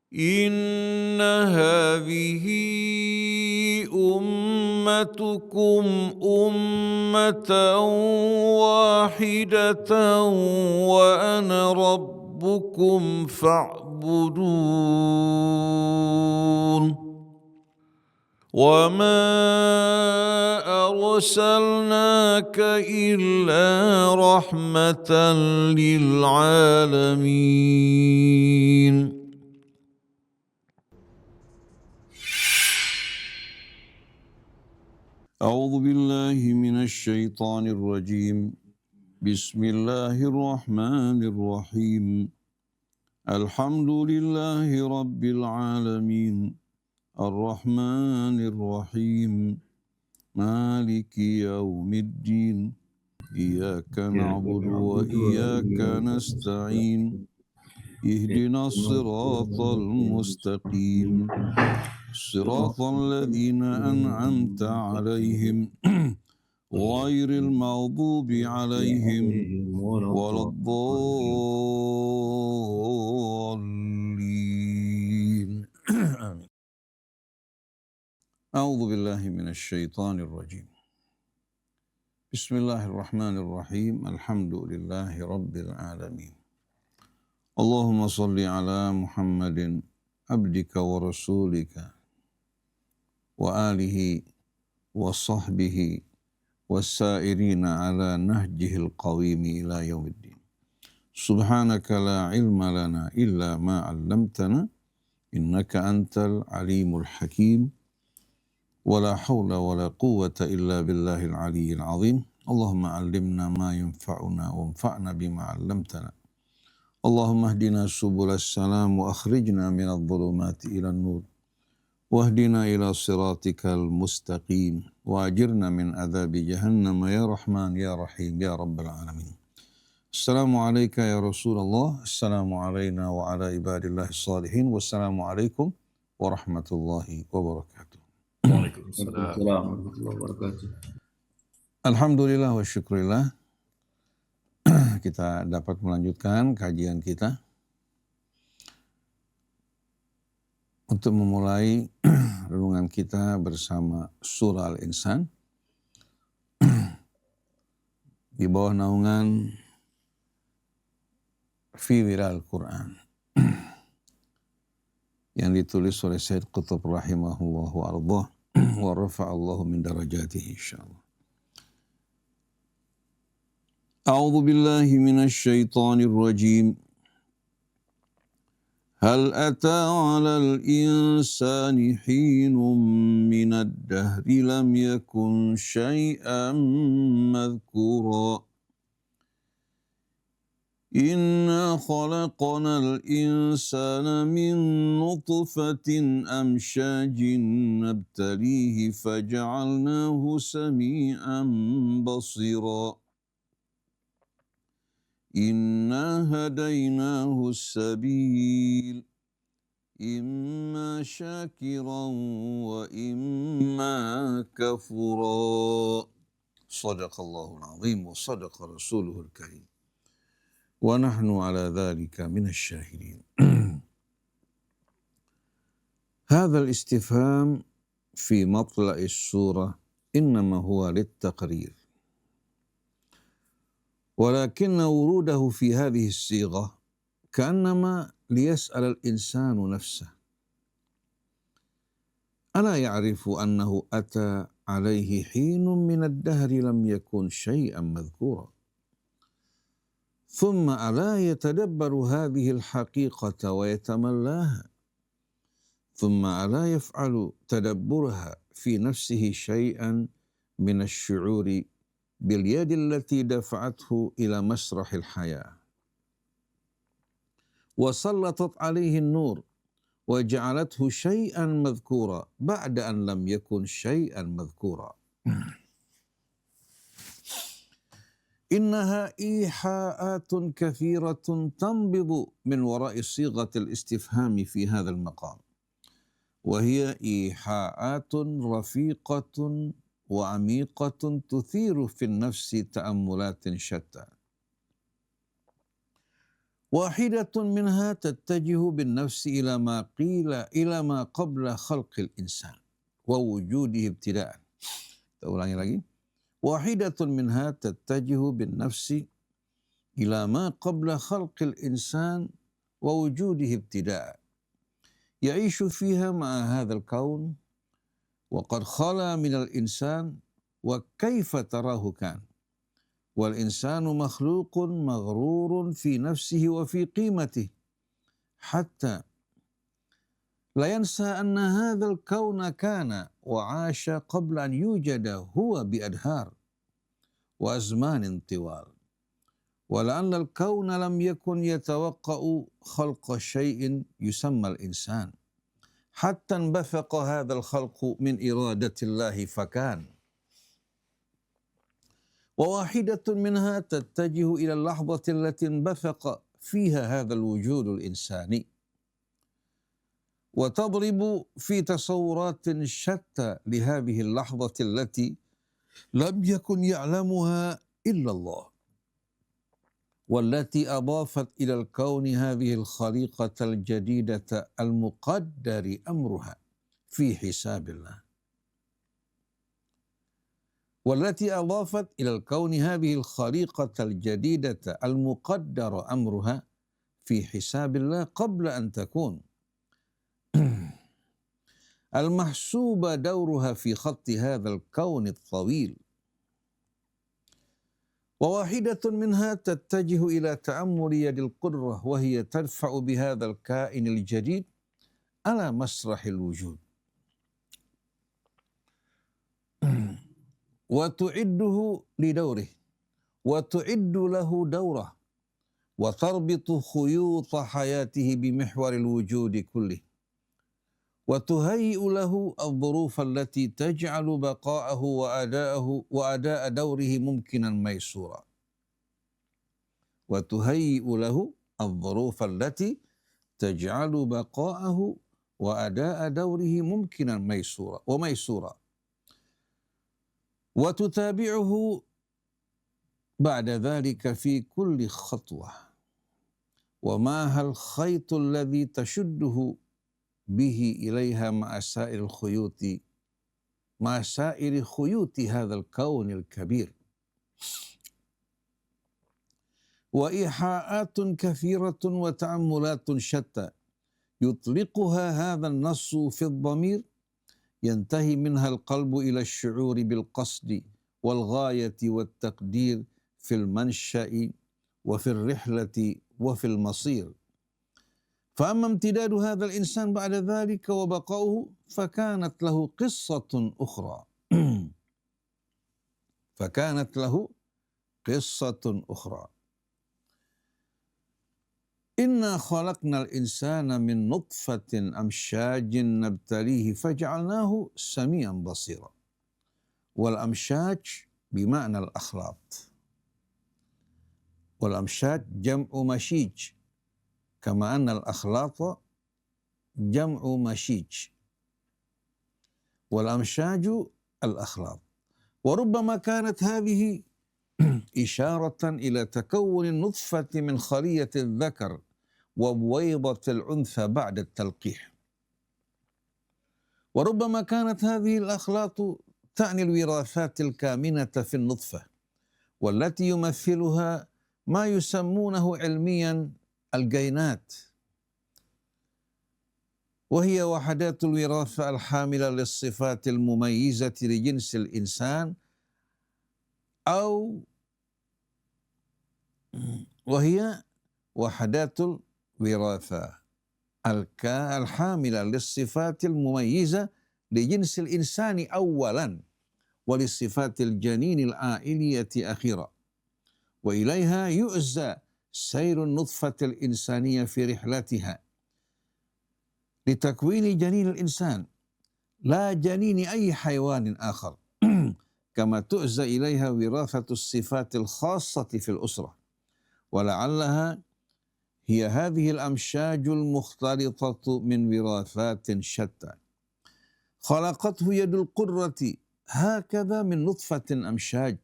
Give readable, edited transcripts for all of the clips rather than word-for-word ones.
إن هذه أمتكم أمة واحدة وأنا ربكم فاعبدون وما أرسلناك إلا رحمة للعالمين. أعوذ بالله من الشيطان الرجيم. بسم الله الرحمن الرحيم. الحمد لله رب العالمين الرحمن الرحيم مالك يوم الدين إياك نعبد وإياك نستعين اهدنا الصراط المستقيم صراط الذين أنعمت عليهم غير المغضوب عليهم ولا الضالين. آمين. أعوذ بالله من الشيطان الرجيم. بسم الله الرحمن الرحيم. الحمد لله رب العالمين. اللهم صل على محمد عبدك ورسولك وآله وصحبه والسائرين على نهجه القويم إلى يوم الدين. سبحانك لا علم لنا إلا ما علمتنا إنك أنت العليم الحكيم ولا حول ولا قوة إلا بالله العلي العظيم. اللهم علمنا ما ينفعنا وانفعنا بما علمتنا. اللهم اهدنا سبل السلام وأخرجنا من الظلمات إلى النور واهدنا إلى صراطك المستقيم وأجرنا من عذاب جهنم يا رحمن يا رحيم يا رب العالمين. السلام عليك يا رسول الله. السلام علينا وعلى عباد الله الصالحين. والسلام عليكم ورحمة الله وبركاته. Waalaikumsalam warahmatullahi wabarakatuh. Alhamdulillah wa syukurillah, kita dapat melanjutkan kajian kita untuk memulai renungan kita bersama surah Al-Insan di bawah naungan Fi Wiral Quran yang ditulis oleh Sayyid Qutb rahimahullah wa ardhah wa rafa'allahu min darajatihi insyaallah. A'udzu billahi minasy syaithanir rajim. هل أتى على الإنسان حين من الدهر لم يكن شيئا مذكورا إنا خلقنا الإنسان من نطفة أمشاج نبتليه فجعلناه سميعا بصيرا إنا هديناه السبيل إما شاكرا وإما كفورا صدق الله العظيم وصدق رسوله الكريم ونحن على ذلك من الشاهدين. هذا الاستفهام في مطلع السورة إنما هو للتقرير، ولكن وروده في هذه الصيغة كأنما ليسأل الإنسان نفسه ألا يعرف أنه أتى عليه حين من الدهر لم يكن شيئا مذكورا ثم ألا يتدبر هذه الحقيقة ويتملاها ثم ألا يفعل تدبرها في نفسه شيئا من الشعور باليد التي دفعته إلى مسرح الحياة وسلطت عليه النور وجعلته شيئا مذكورا بعد أن لم يكن شيئا مذكورا. إنها إيحاءات كثيرة تنبض من وراء صيغة الاستفهام في هذا المقام، وهي إيحاءات رفيقة وعميقة تثير في النفس تأملات شتى. واحدة منها تتجه بالنفس إلى ما قبل خلق الإنسان ووجوده ابتداء. Kita ulangi lagi. واحدة منها تتجه بالنفس إلى ما قبل خلق الإنسان ووجوده ابتداء يعيش فيها مع هذا الكون وقد خلا من الإنسان وكيف تراه كان، والإنسان مخلوق مغرور في نفسه وفي قيمته حتى لا ينسى أن هذا الكون كان وعاش قبل أن يوجد هو بأدهار وأزمان طوال، ولأن الكون لم يكن يتوقع خلق شيء يسمى الإنسان حتى انبثق هذا الخلق من إرادة الله فكان. وواحدة منها تتجه إلى اللحظة التي انبثق فيها هذا الوجود الإنساني وتضرب في تصورات شتى لهذه اللحظة التي لم يكن يعلمها إلا الله، والتي أضافت إلى الكون هذه الخليقة الجديدة المقدر أمرها في حساب الله، والتي أضافت إلى الكون هذه الخليقة الجديدة المقدر أمرها في حساب الله قبل أن تكون، المحسوب دورها في خط هذا الكون الطويل. وواحدة منها تتجه إلى تأمل يد القدرة وهي تدفع بهذا الكائن الجديد على مسرح الوجود وتعده لدوره وتعد له دوره وتربط خيوط حياته بمحور الوجود كله وتهيئ له الظروف التي تجعل بقاءه وأداء دوره ممكنا ميسورا وتهيئ له الظروف التي تجعل بقاءه وأداء دوره ممكنا ميسورا وتتابعه بعد ذلك في كل خطوة ومعها الخيط الذي تشده به إليها مع سائر خيوط هذا الكون الكبير. وإيحاءات كثيرة وتأملات شتى يطلقها هذا النص في الضمير ينتهي منها القلب إلى الشعور بالقصد والغاية والتقدير في المنشأ وفي الرحلة وفي المصير. فأما امتداد هذا الإنسان بعد ذلك وبقاؤه فكانت له قصة أخرى. إنا خلقنا الإنسان من نطفة أمشاج نبتليه فجعلناه سميعا بصيرا. والأمشاج بمعنى الأخلاط، والأمشاج جمع مشيج كما أن الأخلاط جمع مشيج والأمشاج الأخلاط. وربما كانت هذه إشارة إلى تكون النطفة من خلية الذكر وبويضة الأنثى بعد التلقيح. وربما كانت هذه الأخلاط تعني الوراثات الكامنة في النطفة والتي يمثلها ما يسمونه علميا الجينات، وهي وحدات الوراثة الحاملة للصفات المميزة لجنس الإنسان وهي وحدات الوراثة الحاملة للصفات المميزة لجنس الإنسان أولا ولصفات الجنين العائلية أخيرا، وإليها يؤزى سير النطفة الإنسانية في رحلتها لتكوين جنين الإنسان لا جنين أي حيوان آخر كما تؤزى إليها وراثة الصفات الخاصة في الأسرة. ولعلها هي هذه الأمشاج المختلطة من وراثات شتى خلقته يد القدرة هكذا من نطفة أمشاج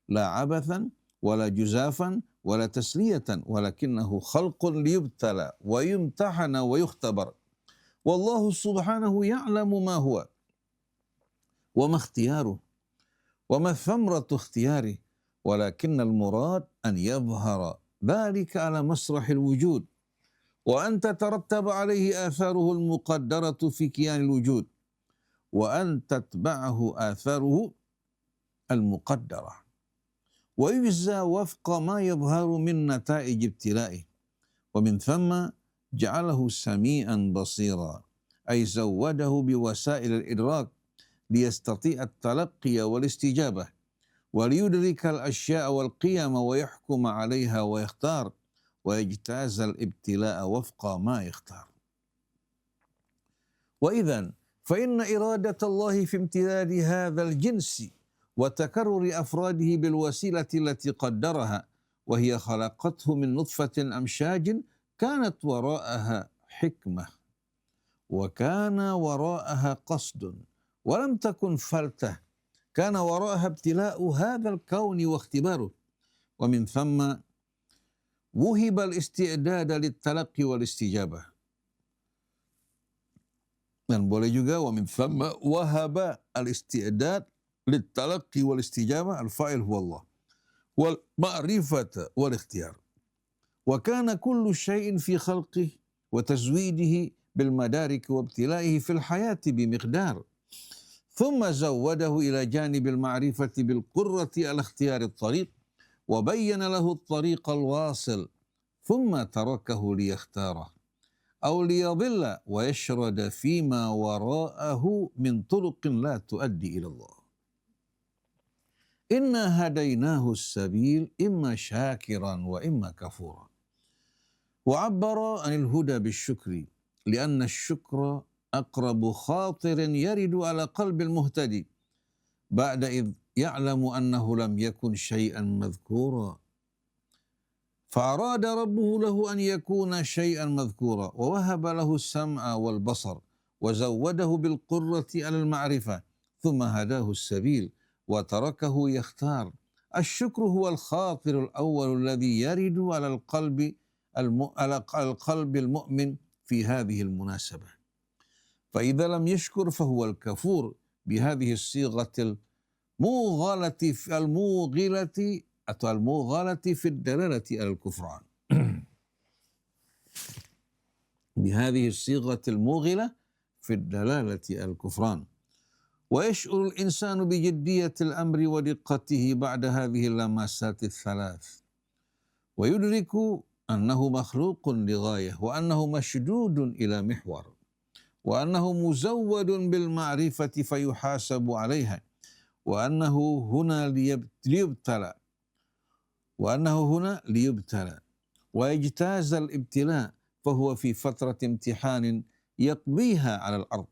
لا عبثا ولا جزافا ولا تسلية ولكنه خلق ليبتلى ويمتحن ويختبر والله سبحانه يعلم ما هو وما اختياره وما ثمرة اختياره ولكن المراد أن يظهر ذلك على مسرح الوجود وأن تترتب عليه آثاره المقدرة في كيان الوجود وأن تتبعه آثاره المقدرة ويجزى وفق ما يظهر من نتائج ابتلائه ومن ثم جعله سميعا بصيرا أي زوده بوسائل الإدراك ليستطيع التلقي والاستجابة وليدرك الأشياء والقيم ويحكم عليها ويختار ويجتاز الابتلاء وفق ما يختار. وإذن فإن إرادة الله في امتداد هذا الجنس وتكرر أفراده بالوسيلة التي قدرها وهي خلقته من نطفة أمشاج كانت وراءها حكمة وكان وراءها قصد ولم تكن فلتة، كان وراءها ابتلاء هذا الكون واختباره ومن ثم وهب الاستعداد للتلقي والاستجابة. Dan boleh juga wa min thamma wahaba al-isti'dad lit-talaqqi wal-istijabah al-fa'il huwa Allah wal ma'rifata wal ikhtiyar. Wa kana kullu syai'in fi khalqihi wa tazwidihi bil madarik wa ibtila'ihi fil hayati bi miqdar. Thumma zawwadahu ila janibil ma'rifati bil qurrati ala ikhtiyari at-tariq wa bayyana lahu at-tariq al-wasil thumma tarakahu liyakhtara أو ليضل ويشرد فيما وراءه من طرق لا تؤدي إلى الله. إنا هديناه السبيل إما شاكرا وإما كفورا. وعبر عن الهدى بالشكر لأن الشكر أقرب خاطر يرد على قلب المهتدي بعد إذ يعلم أنه لم يكن شيئا مذكورا. فأراد ربه له أن يكون شيئا مذكورا ووهب له السمع والبصر وزوده بالقرة على المعرفة ثم هداه السبيل وتركه يختار. الشكر هو الخاطر الأول الذي يرد على القلب المؤمن في هذه المناسبة، فإذا لم يشكر فهو الكفور بهذه الصيغة الموغلة في الدلالة على الكفران. بهذه الصيغة الموغلة في الدلالة على الكفران. ويشعر الإنسان بجدية الأمر ودقته بعد هذه اللمسات الثلاث ويدرك أنه مخلوق لغاية وأنه مشدود إلى محور وأنه مزود بالمعرفة فيحاسب عليها وأنه هنا ليبتلى ويجتاز الابتلاء فهو في فترة امتحان يقضيها على الأرض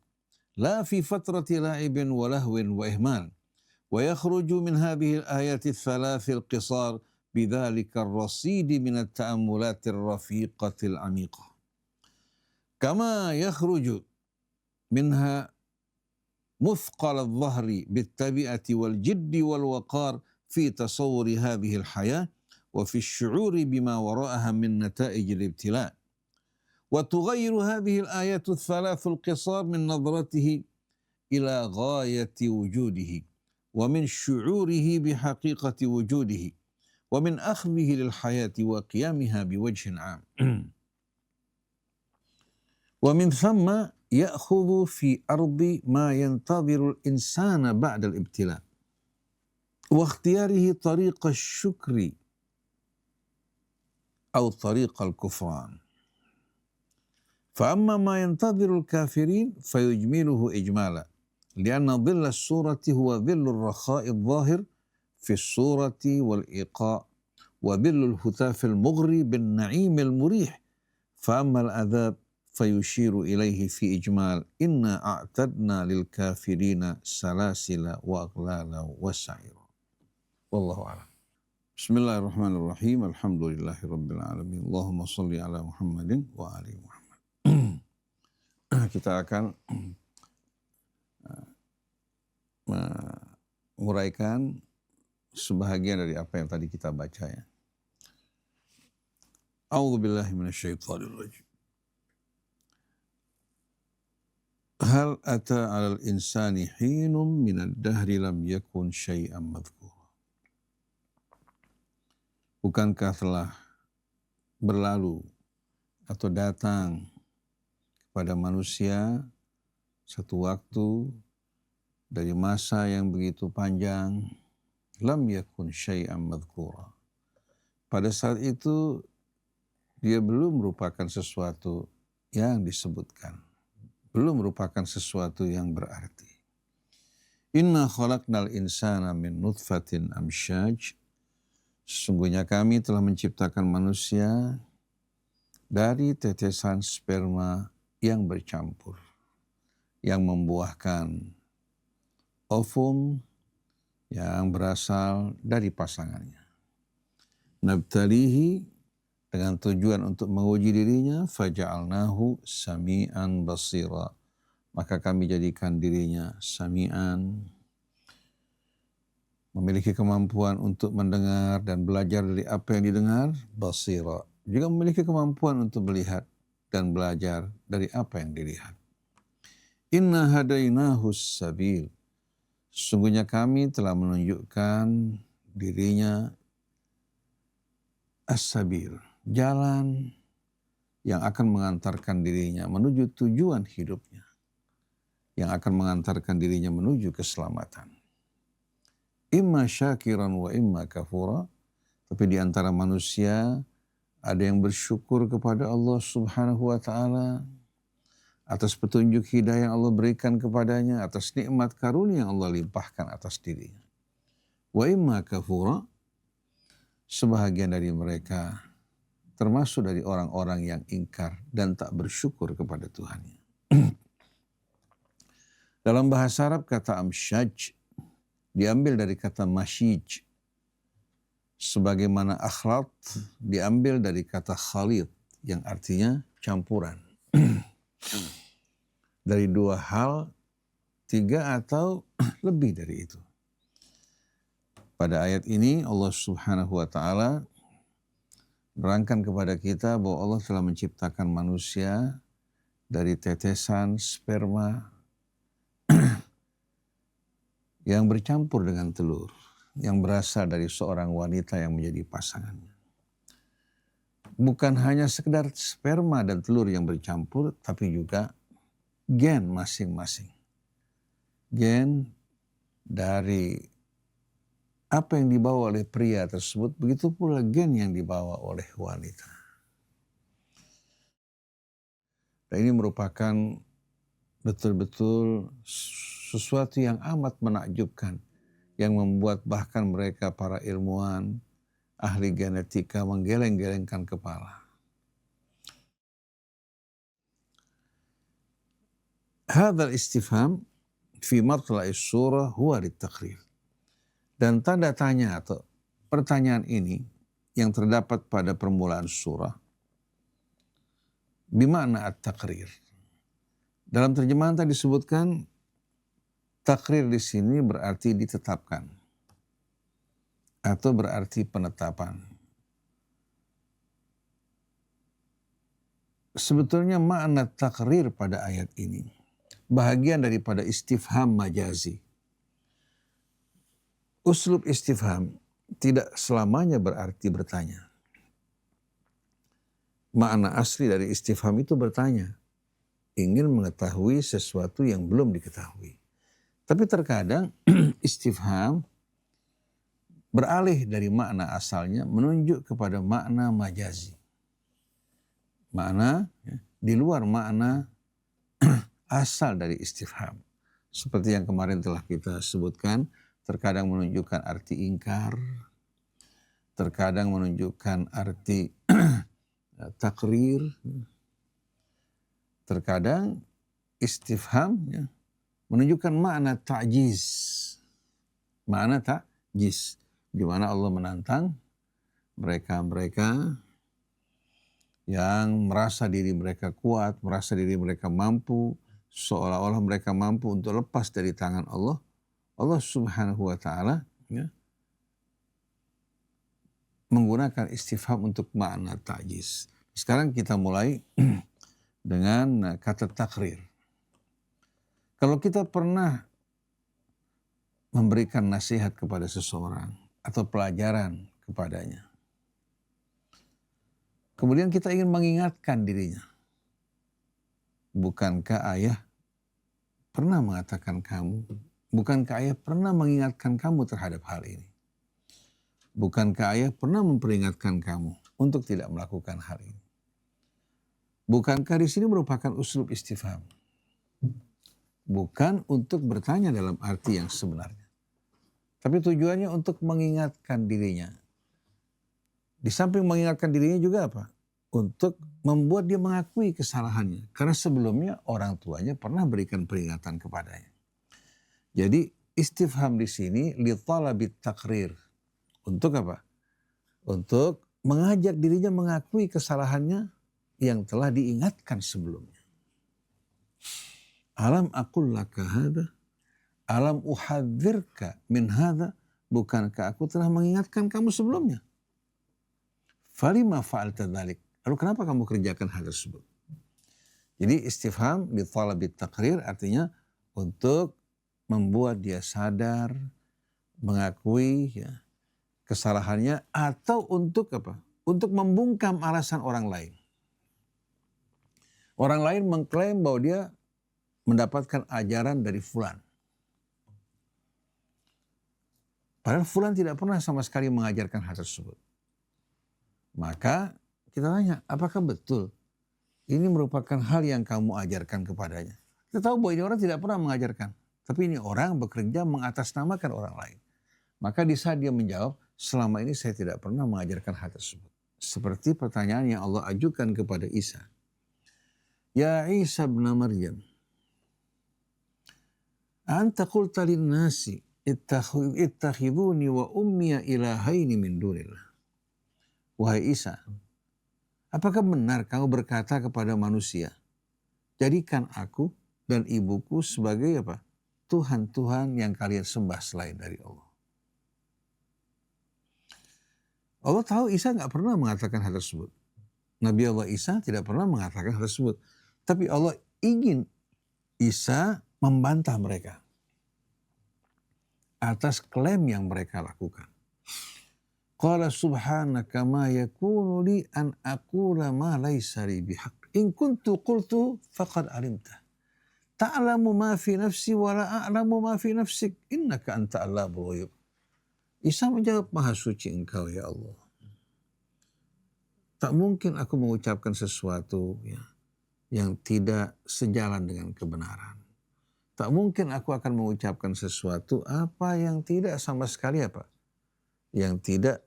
لا في فترة لعب ولهو وإهمال. ويخرج من هذه الآيات الثلاث القصار بذلك الرصيد من التأملات الرفيقة العميقة كما يخرج منها مثقل الظهر بالتبعة والجد والوقار في تصور هذه الحياة وفي الشعور بما وراءها من نتائج الابتلاء. وتغير هذه الآيات الثلاث القصار من نظرته إلى غاية وجوده ومن شعوره بحقيقة وجوده ومن أخذه للحياة وقيامها بوجه عام. ومن ثم يأخذ في أرض ما ينتظر الإنسان بعد الابتلاء واختياره طريق الشكر أو طريق الكفران. فأما ما ينتظر الكافرين فيجمله إجمالا لأن ظل السورة هو ظل الرخاء الظاهر في الصورة والإيقاء وظل الهتاف المغري بالنعيم المريح. فأما العذاب فيشير إليه في إجمال إنا أعتدنا للكافرين سلاسل وأغلالا وسعيرا. والله أعلم. بسم الله الرحمن الرحيم. الحمد لله رب العالمين. اللهم صل على محمد وآل محمد. Kita akan menguraikan sebahagian dari apa yang tadi kita baca ya. A'udzu billahi minasyaitonir rajim. Hal ata 'alal insani hinum minad dahri lam yakun syai'an madhkura. Bukankah telah berlalu atau datang kepada manusia satu waktu dari masa yang begitu panjang, lam yakun syai'an madhkura. Pada saat itu dia belum merupakan sesuatu yang disebutkan, belum merupakan sesuatu yang berarti. Inna khalaqnal insana min nutfatin amsyaj. Sesungguhnya kami telah menciptakan manusia dari tetesan sperma yang bercampur, yang membuahkan ovum yang berasal dari pasangannya. Nabtalihi, dengan tujuan untuk menguji dirinya, faja'alnahu sami'an basira. Maka kami jadikan dirinya sami'an, memiliki kemampuan untuk mendengar dan belajar dari apa yang didengar, basira, juga memiliki kemampuan untuk melihat dan belajar dari apa yang dilihat. Inna hadainahu sabil. Sesungguhnya kami telah menunjukkan dirinya as-sabil, jalan yang akan mengantarkan dirinya menuju tujuan hidupnya, yang akan mengantarkan dirinya menuju keselamatan. Imma syakiran wa imma kafura. Tapi di antara manusia ada yang bersyukur kepada Allah Subhanahu wa taala atas petunjuk hidayah yang Allah berikan kepadanya, atas nikmat karunia yang Allah limpahkan atas dirinya. Wa imma kafura, sebahagian dari mereka termasuk dari orang-orang yang ingkar dan tak bersyukur kepada Tuhannya. Dalam bahasa Arab kata amsyaj diambil dari kata masyij, sebagaimana akhlat diambil dari kata khalid yang artinya campuran. Dari dua hal, tiga atau lebih dari itu. Pada ayat ini Allah Subhanahu wa taala menerangkan kepada kita bahwa Allah telah menciptakan manusia dari tetesan sperma yang bercampur dengan telur, yang berasal dari seorang wanita yang menjadi pasangannya. Bukan hanya sekedar sperma dan telur yang bercampur, tapi juga gen masing-masing. Gen dari apa yang dibawa oleh pria tersebut, begitu pula gen yang dibawa oleh wanita. Dan ini merupakan betul-betul sesuatu yang amat menakjubkan, yang membuat bahkan mereka para ilmuwan, ahli genetika menggeleng-gelengkan kepala. Hadzal istifham fi matla'is surah huwa lit-taqrir. Dan tanda tanya atau pertanyaan ini yang terdapat pada permulaan surah bimakna at-taqrir. Dalam terjemahan tadi disebutkan takrir di sini berarti ditetapkan atau berarti penetapan. Sebetulnya makna takrir pada ayat ini bahagian daripada istifham majazi. Uslub istifham tidak selamanya berarti bertanya. Makna asli dari istifham itu bertanya, ingin mengetahui sesuatu yang belum diketahui. Tapi terkadang istifham beralih dari makna asalnya menunjuk kepada makna majazi. Makna di luar makna asal dari istifham. Seperti yang kemarin telah kita sebutkan, terkadang menunjukkan arti ingkar, terkadang menunjukkan arti takrir, terkadang istifham menunjukkan makna ta'jiz. Makna ta'jiz, di mana Allah menantang mereka-mereka yang merasa diri mereka kuat, merasa diri mereka mampu, seolah-olah mereka mampu untuk lepas dari tangan Allah. Allah Subhanahu wa taala menggunakan istifham untuk makna ta'jiz. Sekarang kita mulai dengan kata takrir. Kalau kita pernah memberikan nasihat kepada seseorang atau pelajaran kepadanya, kemudian kita ingin mengingatkan dirinya, bukankah ayah pernah mengatakan kamu, bukankah ayah pernah mengingatkan kamu terhadap hal ini, bukankah ayah pernah memperingatkan kamu untuk tidak melakukan hal ini. Bukankah di sini merupakan uslub istifham, bukan untuk bertanya dalam arti yang sebenarnya, tapi tujuannya untuk mengingatkan dirinya. Di samping mengingatkan dirinya juga apa? Untuk membuat dia mengakui kesalahannya. Karena sebelumnya orang tuanya pernah berikan peringatan kepadanya. Jadi istifham di sini li talabit takrir. Untuk apa? Untuk mengajak dirinya mengakui kesalahannya yang telah diingatkan sebelumnya. Alam aqul laka hadha, alam uhadzirka min hadha, bukankah aku telah mengingatkan kamu sebelumnya? Falima fa'alta dzalik, lalu kenapa kamu kerjakan hal tersebut? Jadi istifham li talabit takrir artinya untuk membuat dia sadar, mengakui ya, kesalahannya, atau untuk apa? Untuk membungkam alasan orang lain. Orang lain mengklaim bahwa dia mendapatkan ajaran dari fulan. Padahal fulan tidak pernah sama sekali mengajarkan hal tersebut. Maka kita tanya, apakah betul ini merupakan hal yang kamu ajarkan kepadanya? Kita tahu bahwa ini orang tidak pernah mengajarkan. Tapi ini orang bekerja mengatasnamakan orang lain. Maka di saat dia menjawab, selama ini saya tidak pernah mengajarkan hal tersebut. Seperti pertanyaan yang Allah ajukan kepada Isa. Ya Isa bin Maryam, anta qulta linnasi ittakhiduni wa ummiya ilahaini min dunillah. Wahai Isa, apakah benar kamu berkata kepada manusia, jadikan aku dan ibuku sebagai apa? Tuhan-Tuhan yang kalian sembah selain dari Allah. Allah tahu Isa nggak pernah mengatakan hal tersebut. Nabi Allah Isa tidak pernah mengatakan hal tersebut. Tapi Allah ingin Isa membantah mereka atas klaim yang mereka lakukan. Qala subhanaka ma yakunu li an aqula ma laysa li bihaq. In kuntu qultu faqad alimta. Ta'lamu ma fi nafsi wa la a'lamu ma fi nafsik. Innaka anta allamul ghuyub. Isa menjawab, maha suci engkau ya Allah. Tak mungkin aku mengucapkan sesuatu yang tidak sejalan dengan kebenaran. Tak mungkin aku akan mengucapkan sesuatu apa yang tidak sama sekali apa? Tidak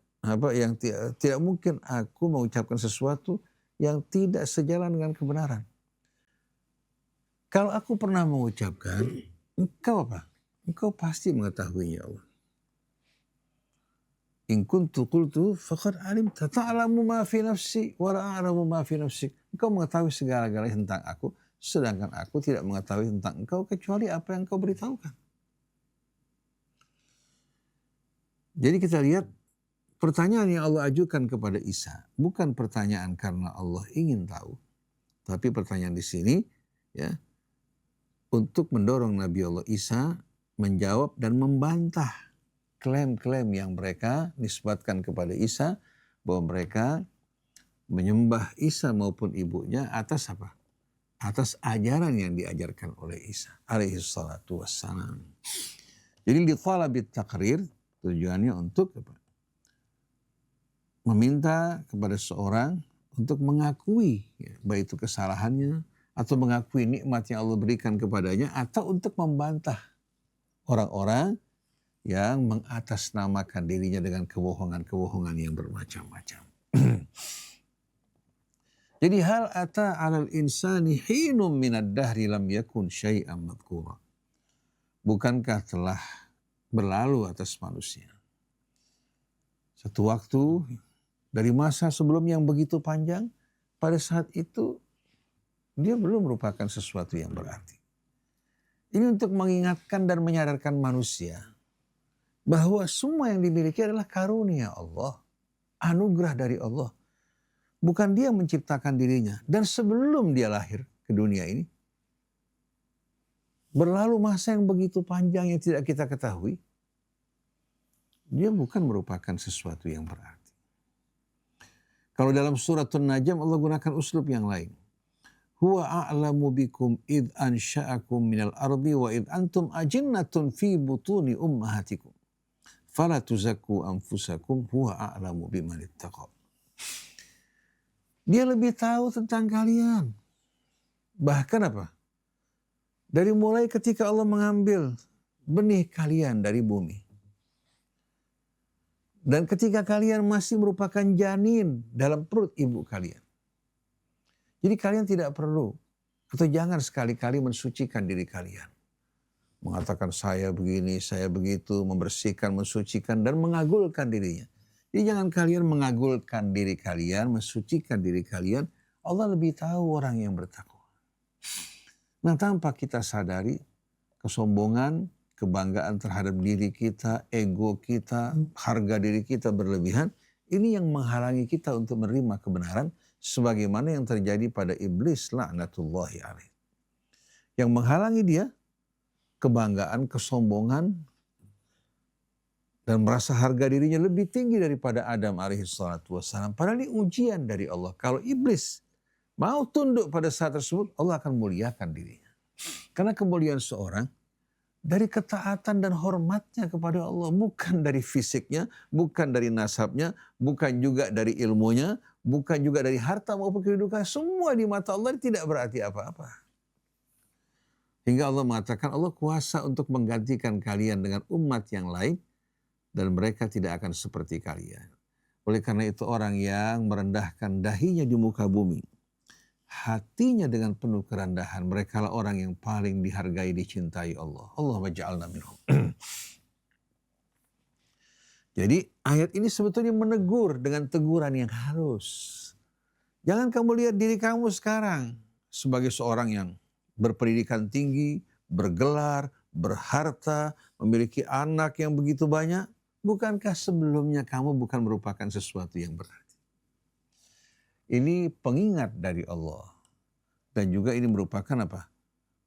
mungkin aku mengucapkan sesuatu yang tidak sejalan dengan kebenaran. Kalau aku pernah mengucapkan, engkau apa? Engkau pasti mengetahuinya Allah. In kuntu qultu faqad alimta ta'lamu ma fi nafsi wa la a'lamu ma fi nafsik. Engkau mengetahui segala-galanya tentang aku, sedangkan aku tidak mengetahui tentang engkau kecuali apa yang engkau beritahukan. Jadi kita lihat pertanyaan yang Allah ajukan kepada Isa bukan pertanyaan karena Allah ingin tahu, tapi pertanyaan di sini ya untuk mendorong Nabi Allah Isa menjawab dan membantah klaim-klaim yang mereka nisbatkan kepada Isa bahwa mereka menyembah Isa maupun ibunya atas apa? Atas ajaran yang diajarkan oleh Isa alaihi salatu wassalam. Jadi li talabit takrir tujuannya untuk apa? Meminta kepada seorang untuk mengakui baik itu kesalahannya atau mengakui nikmat yang Allah berikan kepadanya atau untuk membantah orang-orang yang mengatasnamakan dirinya dengan kebohongan-kebohongan yang bermacam-macam. Jadi hal ata 'alal insani hinum minad dahri lam yakun syai'an madhkura. Bukankah telah berlalu atas manusia satu waktu dari masa sebelum yang begitu panjang, pada saat itu dia belum merupakan sesuatu yang berarti. Ini untuk mengingatkan dan menyadarkan manusia bahwa semua yang dimiliki adalah karunia Allah. anugerah dari Allah. Bukan dia menciptakan dirinya. Dan sebelum dia lahir ke dunia ini, berlalu masa yang begitu panjang yang tidak kita ketahui, dia bukan merupakan sesuatu yang berarti. Kalau dalam surat An-Najm Allah gunakan uslub yang lain. Huwa a'lamu bikum id ansha'akum minal ardi wa id antum ajinnatun fi butuni ummahatikum. Fala tuzakku anfusakum huwa a'lamu biman ittaqa. Dia lebih tahu tentang kalian. Bahkan apa? Dari mulai ketika Allah mengambil benih kalian dari bumi. Dan ketika kalian masih merupakan janin dalam perut ibu kalian. Jadi kalian tidak perlu atau jangan sekali-kali mensucikan diri kalian. Mengatakan saya begini, saya begitu, membersihkan, mensucikan dan mengagulkan dirinya. Jadi jangan kalian mengagulkan diri kalian, mensucikan diri kalian. Allah lebih tahu orang yang bertakwa. Nah, tanpa kita sadari kesombongan, kebanggaan terhadap diri kita, ego kita, harga diri kita berlebihan, ini yang menghalangi kita untuk menerima kebenaran sebagaimana yang terjadi pada iblis laknatullahi alaih. Yang menghalangi dia kebanggaan, kesombongan dan merasa harga dirinya lebih tinggi daripada Adam alaihissalatu wassalam. Padahal ini ujian dari Allah. Kalau iblis mau tunduk pada saat tersebut, Allah akan muliakan dirinya. Karena kemuliaan seorang dari ketaatan dan hormatnya kepada Allah. Bukan dari fisiknya, bukan dari nasabnya, bukan juga dari ilmunya, bukan juga dari harta maupun kedudukan. Semua di mata Allah tidak berarti apa-apa. Hingga Allah mengatakan Allah kuasa untuk menggantikan kalian dengan umat yang lain. Dan mereka tidak akan seperti kalian. Oleh karena itu orang yang merendahkan dahinya di muka bumi, hatinya dengan penuh kerendahan, mereka lah orang yang paling dihargai, dicintai Allah. Allahumma ja'alna minhum. Jadi ayat ini sebetulnya menegur dengan teguran yang halus. Jangan kamu lihat diri kamu sekarang sebagai seorang yang berpendidikan tinggi, bergelar, berharta, memiliki anak yang begitu banyak. Bukankah sebelumnya kamu bukan merupakan sesuatu yang berarti? Ini pengingat dari Allah. Dan juga ini merupakan apa?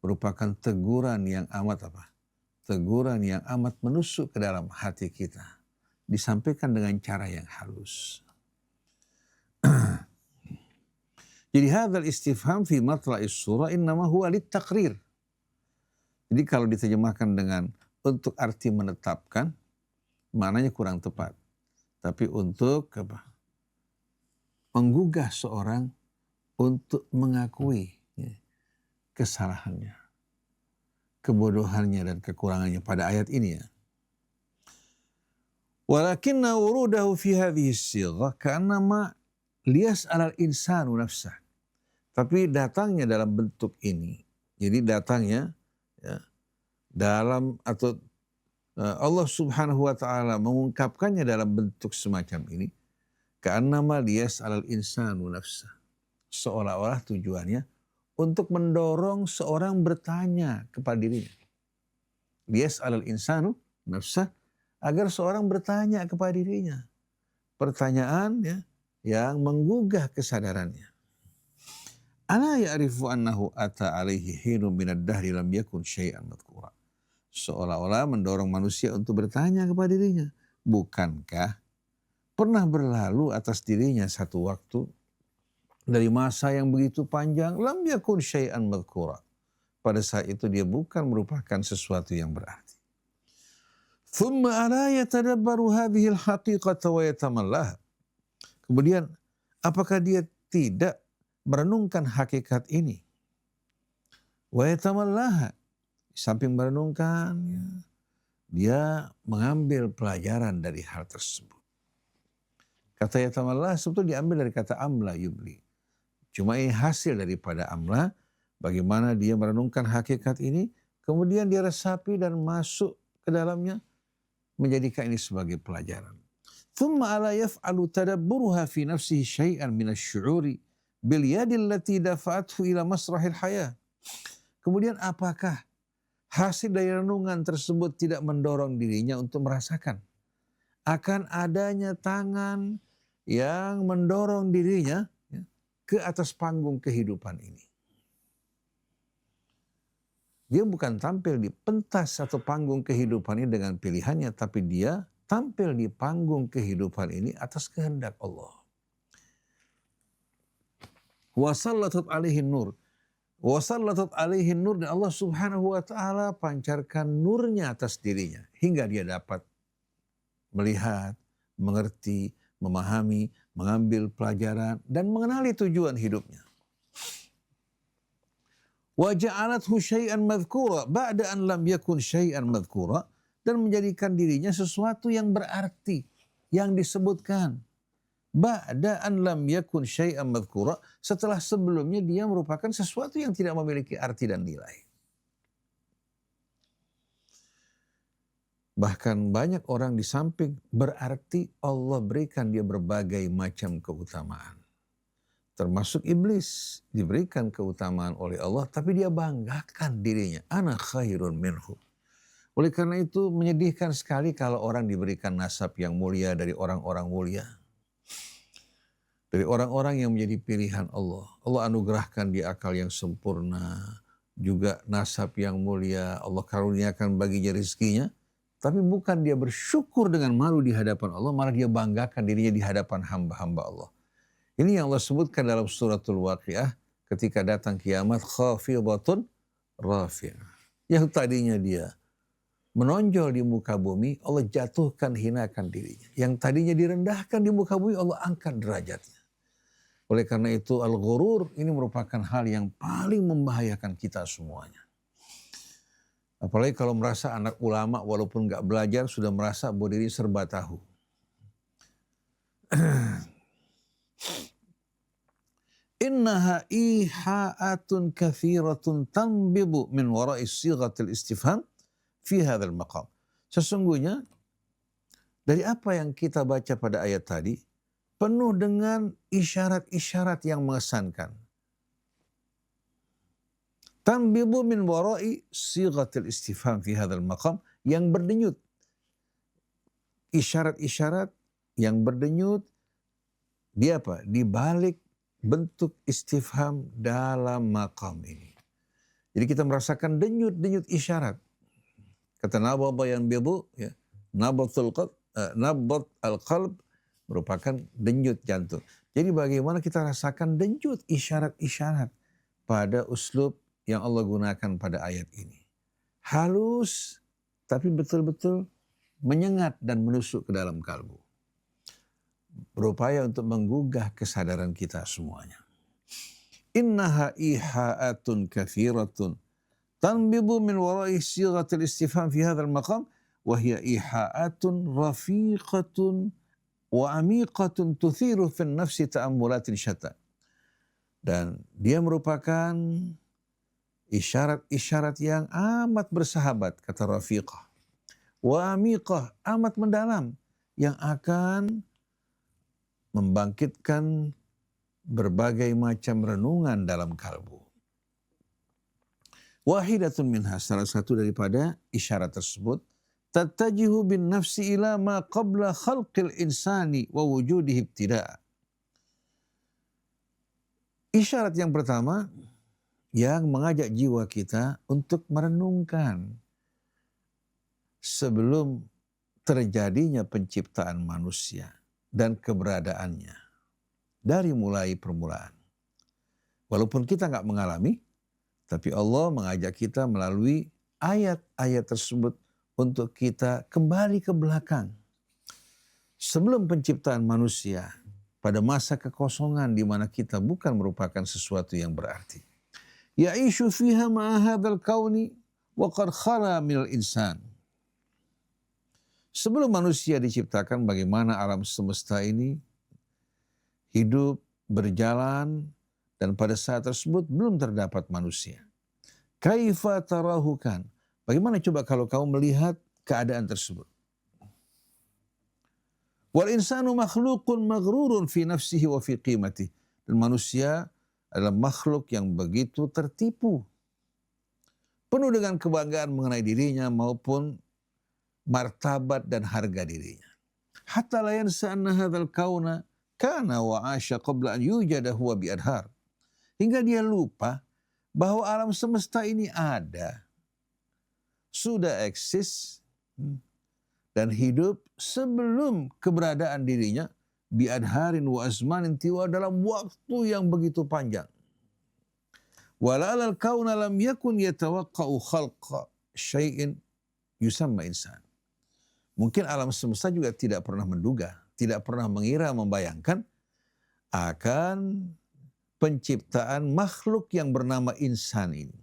Merupakan teguran yang amat apa? Teguran yang amat menusuk ke dalam hati kita. Disampaikan dengan cara yang halus. Jadi hadzal istifham fi matla'is surah innama huwa lit-taqrir. Jadi kalau diterjemahkan dengan untuk arti menetapkan, maknanya kurang tepat. Tapi untuk apa? Menggugah seorang untuk mengakui kesalahannya, kebodohannya dan kekurangannya pada ayat ini ya. Walakinna wurudahu fi hadhihi as-sighah ka'annama liyas'al al-insanu nafsah. Tapi datangnya dalam bentuk ini. Jadi datangnya ya, dalam atau Allah subhanahu wa ta'ala mengungkapkannya dalam bentuk semacam ini. Ka'annama liyas'al al-insanu nafsah. Seolah-olah tujuannya untuk mendorong seorang bertanya kepada dirinya. Liyas'al al-insanu nafsah. Agar seorang bertanya kepada dirinya. Pertanyaan ya, yang menggugah kesadarannya. Ala ya'rifu annahu ata alaihi hinum minad dahri lam yakun syai'an madhkura. Seolah-olah mendorong manusia untuk bertanya kepada dirinya. Bukankah pernah berlalu atas dirinya satu waktu dari masa yang begitu panjang, lam yakun syai'an madhkura. Pada saat itu dia bukan merupakan sesuatu yang berarti. Thumma ala yatadabbaru hadhil haqiqata wa yatamallaha. Kemudian apakah dia tidak merenungkan hakikat ini? Wa yatamallaha. Samping merenungkan, dia mengambil pelajaran dari hal tersebut. Kata yatamallah sebetulnya diambil dari kata amla yubli. Cuma ini hasil daripada amla, bagaimana dia merenungkan hakikat ini, kemudian dia resapi dan masuk ke dalamnya, menjadikan ini sebagai pelajaran. Thumma ala yaf'alu tadabburuha fi nafsihi syai'an minasyu'uri bil yadi allati dafa'athu ila masrahil hayah. Kemudian apakah hasil dari renungan tersebut tidak mendorong dirinya untuk merasakan akan adanya tangan yang mendorong dirinya ke atas panggung kehidupan ini. Dia bukan tampil di pentas atau panggung kehidupan ini dengan pilihannya, tapi dia tampil di panggung kehidupan ini atas kehendak Allah. Wasallatat alaihi nur. Wasallatat alaihi nur, dan Allah subhanahu wa ta'ala pancarkan nurnya atas dirinya. Hingga dia dapat melihat, mengerti, memahami, mengambil pelajaran, dan mengenali tujuan hidupnya. Wa ja'alathu syai'an madhkura ba'da an lam yakun syai'an madhkura, dan menjadikan dirinya sesuatu yang berarti, yang disebutkan. Ba'da an lam yakun syai'an madhkura, setelah sebelumnya dia merupakan sesuatu yang tidak memiliki arti dan nilai. Bahkan banyak orang di samping berarti Allah berikan dia berbagai macam keutamaan. Termasuk iblis diberikan keutamaan oleh Allah, tapi dia banggakan dirinya. Ana khairun minhu. Oleh karena itu menyedihkan sekali kalau orang diberikan nasab yang mulia dari orang-orang mulia. Dari orang-orang yang menjadi pilihan Allah. Allah anugerahkan dia akal yang sempurna. Juga nasab yang mulia. Allah karuniakan baginya rezekinya. Tapi bukan dia bersyukur dengan malu di hadapan Allah. Malah dia banggakan dirinya di hadapan hamba-hamba Allah. Ini yang Allah sebutkan dalam suratul Waqiah ketika datang kiamat, khafidatun rafi'ah. Yang tadinya dia menonjol di muka bumi, Allah jatuhkan, hinakan dirinya. Yang tadinya direndahkan di muka bumi, Allah angkat derajatnya. Oleh karena itu al-ghurur ini merupakan hal yang paling membahayakan kita semuanya. Apalagi kalau merasa anak ulama walaupun gak belajar sudah merasa bahwa diri serba tahu. Innaha iha'atun kathiratun tanbidu min wara'i sighatil istifham fi hadzal maqam. Sesungguhnya dari apa yang kita baca pada ayat tadi penuh dengan isyarat-isyarat yang mengesankan. Tanbidu min wara'i sighatil istifham fi hadzal maqam, yang berdenyut. Isyarat-isyarat yang berdenyut di apa? Di balik bentuk istifham dalam maqam ini. Jadi kita merasakan denyut-denyut isyarat. Kata nabadha yanbidu, ya, nabat al-qalb merupakan denyut jantung. Jadi bagaimana kita rasakan denyut isyarat-isyarat pada uslub yang Allah gunakan pada ayat ini. Halus tapi betul-betul menyengat dan menusuk ke dalam kalbu. Berupaya untuk menggugah kesadaran kita semuanya. Innaha iha'atun kathiratun tanbidu min wara'i sighatil istifham fi hadzal maqam wa hiya iha'atun rafiqatun wa amiqatun tuthiru fi nafsi ta'ammulatin syatta. Dan dia merupakan isyarat-isyarat yang amat bersahabat, kata rafiqah. Wa amiqah, amat mendalam, yang akan membangkitkan berbagai macam renungan dalam kalbu. Wahidatun minha, salah satu daripada isyarat tersebut, tattajihu bin nafsi ila ma qabla khalqil insani wa wujudihi ibtida'a. Isyarat yang pertama yang mengajak jiwa kita untuk merenungkan sebelum terjadinya penciptaan manusia dan keberadaannya dari mulai permulaan. Walaupun kita nggak mengalami, tapi Allah mengajak kita melalui ayat-ayat tersebut untuk kita kembali ke belakang. Sebelum penciptaan manusia, pada masa kekosongan di mana kita bukan merupakan sesuatu yang berarti. Ya'ishu fiha ma'a hadzal kauni wa qad khala minal insan. Sebelum manusia diciptakan, bagaimana alam semesta ini hidup, berjalan, dan pada saat tersebut belum terdapat manusia. Kaifa tarahukan? Bagaimana coba kalau kamu melihat keadaan tersebut? Wal insanu makhluqun maghrurun fi nafsihi wa fi qimatihi. Dan manusia adalah makhluk yang begitu tertipu, penuh dengan kebanggaan mengenai dirinya maupun martabat dan harga dirinya. Hatta la yansa anna hadzal kauna kana wa asya qabla an yujada huwa bi adhar. Hingga dia lupa bahwa alam semesta ini ada, sudah eksis dan hidup sebelum keberadaan dirinya bi adharin wa azmanin tiwa, dalam waktu yang begitu panjang. Wala alal kauna lam yakun yatawaqqa'u khalqa syai'in yusamma insan. Mungkin alam semesta juga tidak pernah menduga, tidak pernah mengira, membayangkan akan penciptaan makhluk yang bernama insan ini.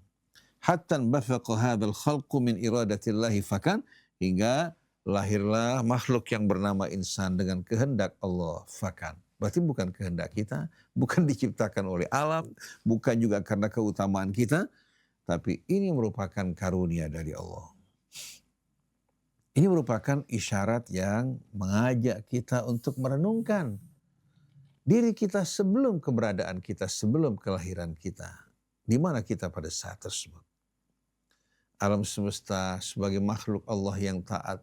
Hatta bafaqa hadzal khalqu min iradatillahi fakan, hingga lahirlah makhluk yang bernama insan dengan kehendak Allah, fakan. Berarti bukan kehendak kita, bukan diciptakan oleh alam, bukan juga karena keutamaan kita, tapi ini merupakan karunia dari Allah. Ini merupakan isyarat yang mengajak kita untuk merenungkan diri kita sebelum keberadaan kita, sebelum kelahiran kita. Di mana kita pada saat tersebut? Alam semesta sebagai makhluk Allah yang taat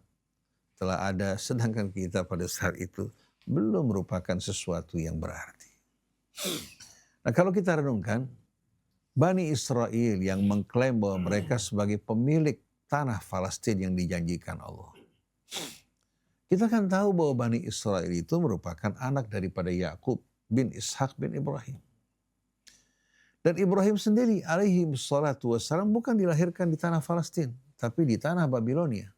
telah ada, sedangkan kita pada saat itu belum merupakan sesuatu yang berarti. Nah, kalau kita renungkan, Bani Israel yang mengklaim bahwa mereka sebagai pemilik tanah Palestina yang dijanjikan Allah. Kita kan tahu bahwa Bani Israel itu merupakan anak daripada Yakub bin Ishak bin Ibrahim. Dan Ibrahim sendiri alaihi wassalatu wassalam bukan dilahirkan di tanah Palestina, tapi di tanah Babilonia.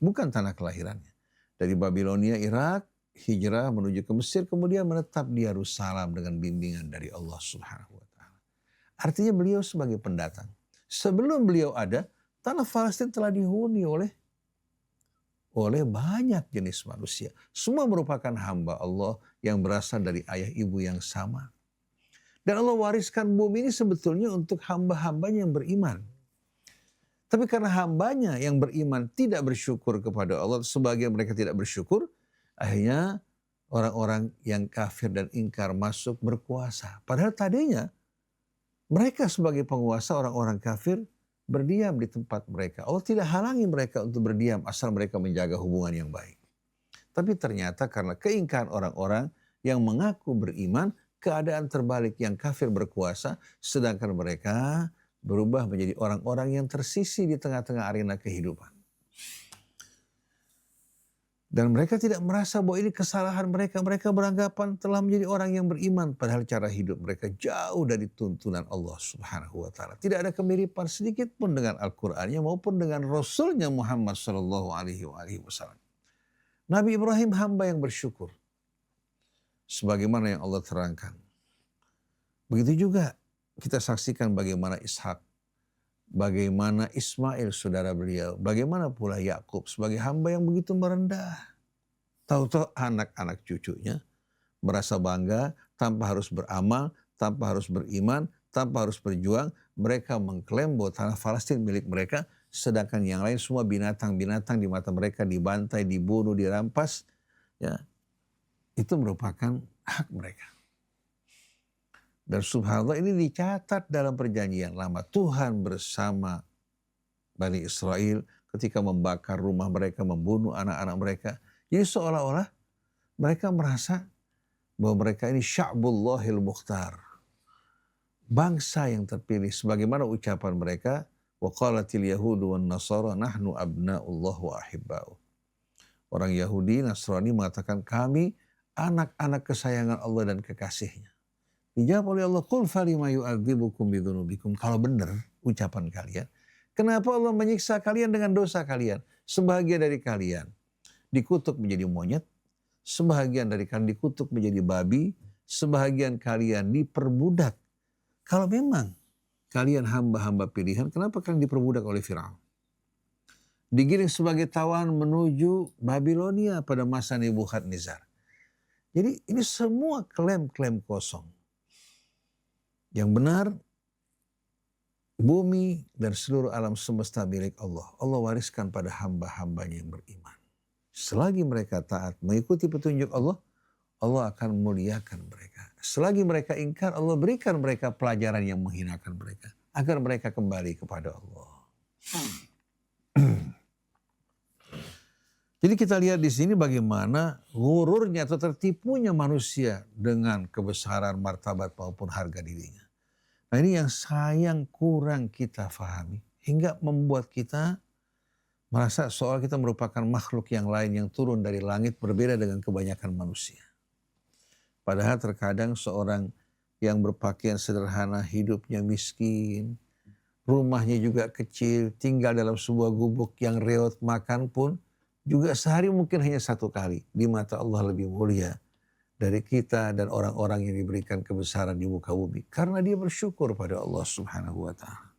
Bukan tanah kelahirannya. Dari Babilonia, Irak, hijrah menuju ke Mesir, kemudian menetap di Yerusalem dengan bimbingan dari Allah Subhanahu wa taala. Artinya beliau sebagai pendatang. Sebelum beliau ada, tanah Palestina telah dihuni oleh banyak jenis manusia. Semua merupakan hamba Allah yang berasal dari ayah ibu yang sama. Dan Allah wariskan bumi ini sebetulnya untuk hamba-hambanya yang beriman. Tapi karena hambanya yang beriman tidak bersyukur kepada Allah, sebagian mereka tidak bersyukur, akhirnya orang-orang yang kafir dan ingkar masuk berkuasa. Padahal tadinya mereka sebagai penguasa, orang-orang kafir berdiam di tempat mereka. Allah tidak halangi mereka untuk berdiam asal mereka menjaga hubungan yang baik. Tapi ternyata karena keingkaran orang-orang yang mengaku beriman, keadaan terbalik, yang kafir berkuasa, sedangkan mereka berubah menjadi orang-orang yang tersisih di tengah-tengah arena kehidupan. Dan mereka tidak merasa bahwa ini kesalahan mereka. Mereka beranggapan telah menjadi orang yang beriman. Padahal cara hidup mereka jauh dari tuntunan Allah Subhanahu wa ta'ala. Tidak ada kemiripan sedikit pun dengan Al-Qur'annya maupun dengan Rasulnya Muhammad sallallahu alaihi wasallam. Nabi Ibrahim hamba yang bersyukur. Sebagaimana yang Allah terangkan. Begitu juga kita saksikan bagaimana Ishak, bagaimana Ismail saudara beliau, bagaimana pula Yakub sebagai hamba yang begitu merendah. Tahu-tahu anak-anak cucunya merasa bangga tanpa harus beramal, tanpa harus beriman, tanpa harus berjuang. Mereka mengklaim bahwa tanah Palestina milik mereka, sedangkan yang lain semua binatang-binatang di mata mereka dibantai, dibunuh, dirampas. Ya, itu merupakan hak mereka. Dan subhanallah ini dicatat dalam perjanjian lama. Tuhan bersama Bani Israel ketika membakar rumah mereka, membunuh anak-anak mereka. Jadi seolah-olah mereka merasa bahwa mereka ini sya'bullahil mukhtar. Bangsa yang terpilih. Sebagaimana ucapan mereka, wa qalatil yahudu wan nasara nahnu abna'ullah wa ahibba'u. Orang Yahudi, Nasrani mengatakan kami anak-anak kesayangan Allah dan kekasihnya. Dijawab oleh Allah, qul falima yu'adzibukum bidzunubikum. Kalau benar ucapan kalian, kenapa Allah menyiksa kalian dengan dosa kalian? Sebahagian dari kalian dikutuk menjadi monyet, sebahagian dari kalian dikutuk menjadi babi, sebahagian kalian diperbudak. Kalau memang kalian hamba-hamba pilihan, kenapa kalian diperbudak oleh Firaun? Digiring sebagai tawanan menuju Babilonia pada masa Nebukadnezar. Jadi ini semua klaim-klaim kosong. Yang benar, bumi dan seluruh alam semesta milik Allah. Allah wariskan pada hamba-hambanya yang beriman. Selagi mereka taat mengikuti petunjuk Allah, Allah akan memuliakan mereka. Selagi mereka ingkar, Allah berikan mereka pelajaran yang menghinakan mereka. Agar mereka kembali kepada Allah. Jadi kita lihat di sini bagaimana gururnya atau tertipunya manusia dengan kebesaran martabat maupun harga dirinya. Nah ini yang sayang kurang kita fahami hingga membuat kita merasa seolah kita merupakan makhluk yang lain yang turun dari langit berbeda dengan kebanyakan manusia. Padahal terkadang seorang yang berpakaian sederhana, hidupnya miskin, rumahnya juga kecil, tinggal dalam sebuah gubuk yang reot, makan pun juga sehari mungkin hanya 1 kali. Di mata Allah lebih mulia dari kita dan orang-orang yang diberikan kebesaran di muka bumi. Karena dia bersyukur pada Allah Subhanahu wa ta'ala.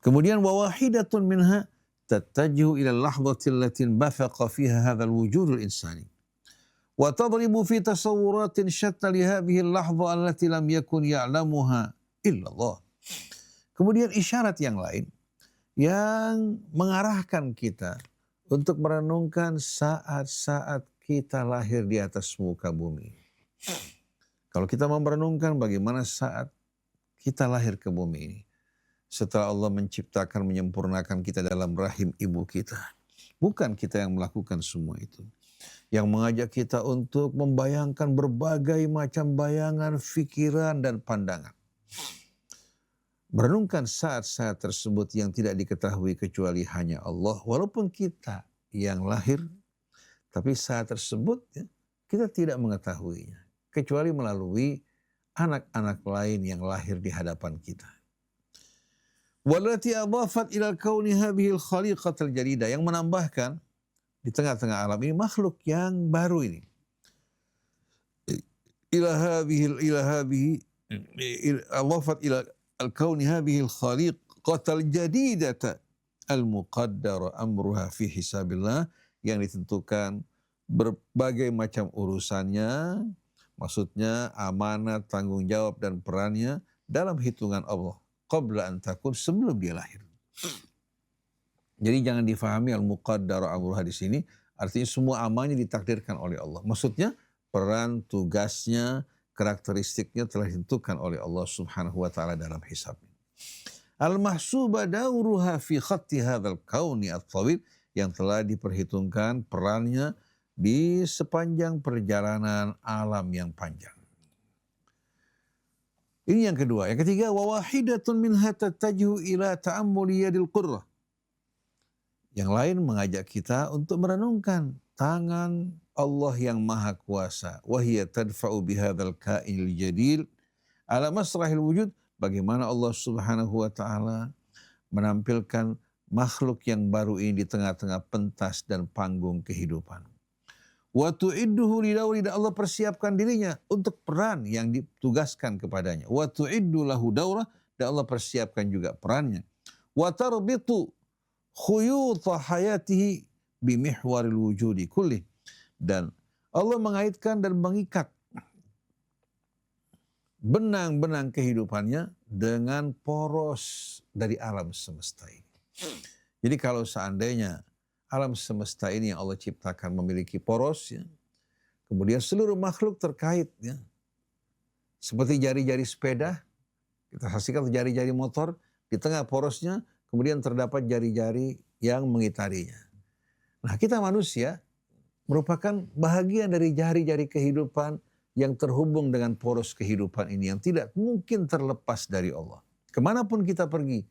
Kemudian wawahidatun minha tattajihu ila al-lahdhati allati bafaqa fiha hadzal wujudul insani. Wa tadribu fi tasawwuratin syatta li hadhihi al-lahdha allati lam yakun ya'lamuha illa Allah. Kemudian isyarat yang lain yang mengarahkan kita untuk merenungkan saat-saat kita lahir di atas muka bumi. Kalau kita mau merenungkan bagaimana saat kita lahir ke bumi ini. Setelah Allah menciptakan, menyempurnakan kita dalam rahim ibu kita. Bukan kita yang melakukan semua itu. Yang mengajak kita untuk membayangkan berbagai macam bayangan, fikiran, dan pandangan. Merenungkan saat-saat tersebut yang tidak diketahui kecuali hanya Allah. Walaupun kita yang lahir, tapi saat tersebut kita tidak mengetahuinya. Kecuali melalui anak-anak lain yang lahir di hadapan kita. Walati adhafat ila kauni hadhihi al-khaliqatal jadida, yang menambahkan di tengah-tengah alam ini makhluk yang baru ini. Ila hadhihi adhafat ila al-kauni hadhihi al-khaliqatal jadidata al-muqaddara amruha fi hisabillah, yang ditentukan berbagai macam urusannya, maksudnya amanah, tanggung jawab dan perannya dalam hitungan Allah qabla an takun, sebelum dia lahir. Jadi jangan difahami al-muqaddara amruha di sini artinya semua amalnya ditakdirkan oleh Allah. Maksudnya peran, tugasnya, karakteristiknya telah ditentukan oleh Allah Subhanahu wa ta'ala dalam hisabnya. Al-mahsuba dauruha fi khatti hadzal kauni at-tawil, yang telah diperhitungkan perannya di sepanjang perjalanan alam yang panjang. Ini yang kedua. Yang ketiga, wa wahidatun minha tattajihu ila ta'ammuli yadil qurrah. Yang lain mengajak kita untuk merenungkan tangan Allah yang maha kuasa. Wahiyya tadfa'u bihadzal ka'inil jadil ala masrahil wujud. Bagaimana Allah Subhanahu wa ta'ala menampilkan makhluk yang baru ini di tengah-tengah pentas dan panggung kehidupan. Wa tu'idduhu lidauri, dan Allah persiapkan dirinya untuk peran yang ditugaskan kepadanya. Wa tu'iddu lahu daurah, dan Allah persiapkan juga perannya. Wa tarbitu khuyuta hayatihi bimihwaril wujudi kulli, dan Allah mengaitkan dan mengikat benang-benang kehidupannya dengan poros dari alam semesta ini. Jadi kalau seandainya alam semesta ini yang Allah ciptakan memiliki poros, ya, kemudian seluruh makhluk terkait, ya, seperti jari-jari sepeda, kita saksikan jari-jari motor, di tengah porosnya kemudian terdapat jari-jari yang mengitarinya. Nah, kita manusia merupakan bahagian dari jari-jari kehidupan yang terhubung dengan poros kehidupan ini yang tidak mungkin terlepas dari Allah. Kemanapun kita pergi,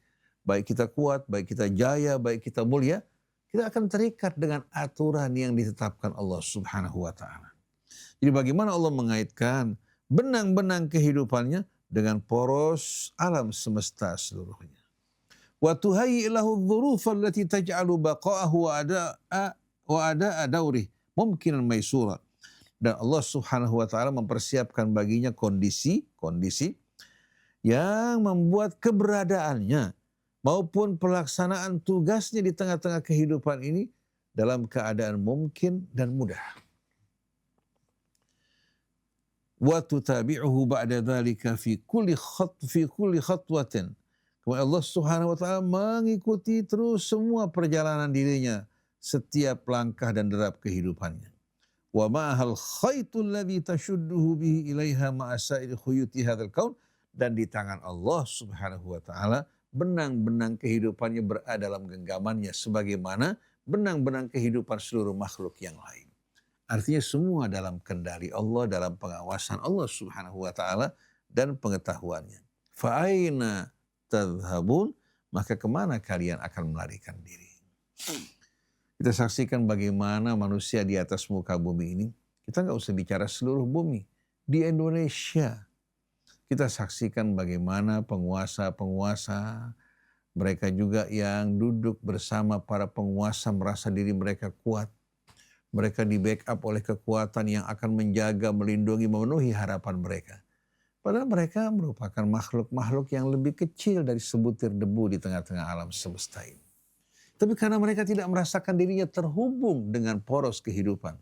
baik kita kuat, baik kita jaya, baik kita mulia, kita akan terikat dengan aturan yang ditetapkan Allah Subhanahu wa ta'ala. Jadi bagaimana Allah mengaitkan benang-benang kehidupannya dengan poros alam semesta seluruhnya. Wa tuhayyi lahu adh-dhurufa allati taj'alu baqa'ahu wa ada'a daurih mumkinan maysura. Dan Allah Subhanahu wa ta'ala mempersiapkan baginya kondisi yang membuat keberadaannya maupun pelaksanaan tugasnya di tengah-tengah kehidupan ini dalam keadaan mungkin dan mudah. Wa tutabi'uhu ba'da dzalika fi kulli khatwatin. Kemudian Allah Subhanahu wa ta'ala mengikuti terus semua perjalanan dirinya, setiap langkah dan derap kehidupannya. Wa ma'ahal khaytul ladzi tashudduhu bihi ilaiha ma'asairi khuyuti hadzal kaun, dan di tangan Allah Subhanahu wa ta'ala benang-benang kehidupannya berada dalam genggamannya sebagaimana benang-benang kehidupan seluruh makhluk yang lain. Artinya semua dalam kendali Allah, dalam pengawasan Allah Subhanahu wa taala dan pengetahuannya. Fa aina tadhhabun, maka kemana kalian akan melarikan diri? Kita saksikan bagaimana manusia di atas muka bumi ini, kita nggak usah bicara seluruh bumi, di Indonesia kita saksikan bagaimana penguasa-penguasa, mereka juga yang duduk bersama para penguasa merasa diri mereka kuat. Mereka di backup oleh kekuatan yang akan menjaga, melindungi, memenuhi harapan mereka. Padahal mereka merupakan makhluk-makhluk yang lebih kecil dari sebutir debu di tengah-tengah alam semesta ini. Tapi karena mereka tidak merasakan dirinya terhubung dengan poros kehidupan,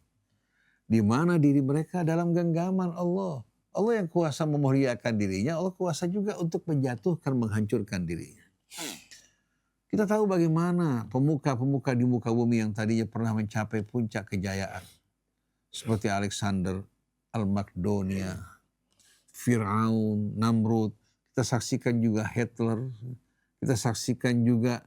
di mana diri mereka dalam genggaman Allah. Allah yang kuasa memuliakan dirinya, Allah kuasa juga untuk menjatuhkan, menghancurkan dirinya. Kita tahu bagaimana pemuka-pemuka di muka bumi yang tadinya pernah mencapai puncak kejayaan. Seperti Alexander, Al-Makedonia, Fir'aun, Namrud. Kita saksikan juga Hitler. Kita saksikan juga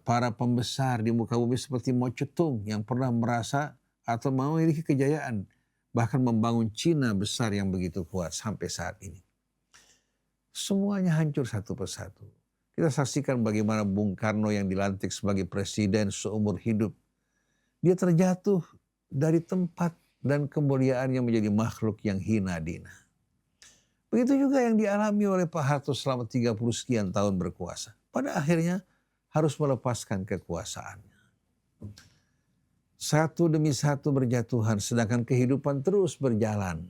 para pembesar di muka bumi seperti Mao Zedong yang pernah merasa atau memiliki kejayaan. Bahkan membangun Cina besar yang begitu kuat sampai saat ini. Semuanya hancur satu persatu. Kita saksikan bagaimana Bung Karno yang dilantik sebagai presiden seumur hidup. Dia terjatuh dari tempat dan kemuliaannya menjadi makhluk yang hina dina. Begitu juga yang dialami oleh Pak Harto selama 30 sekian tahun berkuasa. Pada akhirnya harus melepaskan kekuasaannya. Satu demi satu berjatuhan, sedangkan kehidupan terus berjalan.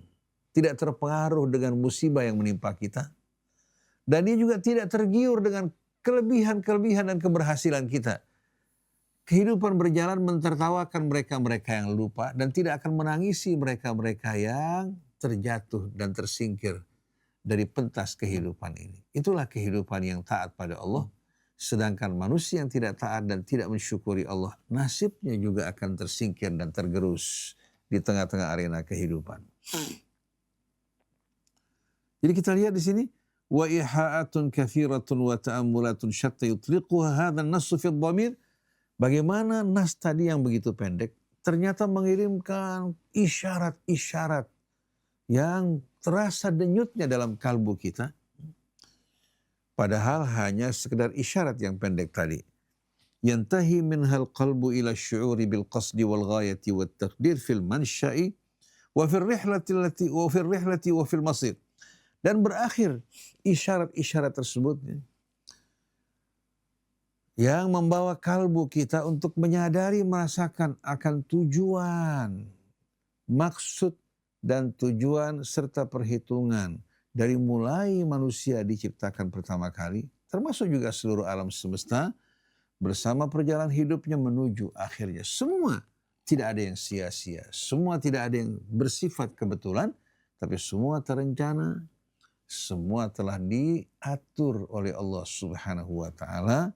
Tidak terpengaruh dengan musibah yang menimpa kita. Dan dia juga tidak tergiur dengan kelebihan-kelebihan dan keberhasilan kita. Kehidupan berjalan mentertawakan mereka-mereka yang lupa dan tidak akan menangisi mereka-mereka yang terjatuh dan tersingkir dari pentas kehidupan ini. Itulah kehidupan yang taat pada Allah. Sedangkan manusia yang tidak taat dan tidak mensyukuri Allah, nasibnya juga akan tersingkir dan tergerus di tengah-tengah arena kehidupan. Jadi kita lihat di sini, wa iha'atun kathiratun wa ta'ammulatun syatta yutliquha hadzal nassu fi dhamir. Bagaimana nas tadi yang begitu pendek ternyata mengirimkan isyarat-isyarat yang terasa denyutnya dalam kalbu kita. Padahal hanya sekedar isyarat yang pendek tadi. Yantahi minhal qalbu ila syu'uri bil qasdi wal ghayati wat taqdir fil mansha'i wa fil rihlati wa fil masir. Dan berakhir isyarat-isyarat tersebut yang membawa kalbu kita untuk menyadari, merasakan akan tujuan, maksud dan tujuan serta perhitungan dari mulai manusia diciptakan pertama kali, termasuk juga seluruh alam semesta, bersama perjalanan hidupnya menuju akhirnya. Semua tidak ada yang sia-sia, semua tidak ada yang bersifat kebetulan, tapi semua terencana, semua telah diatur oleh Allah Subhanahu wa taala.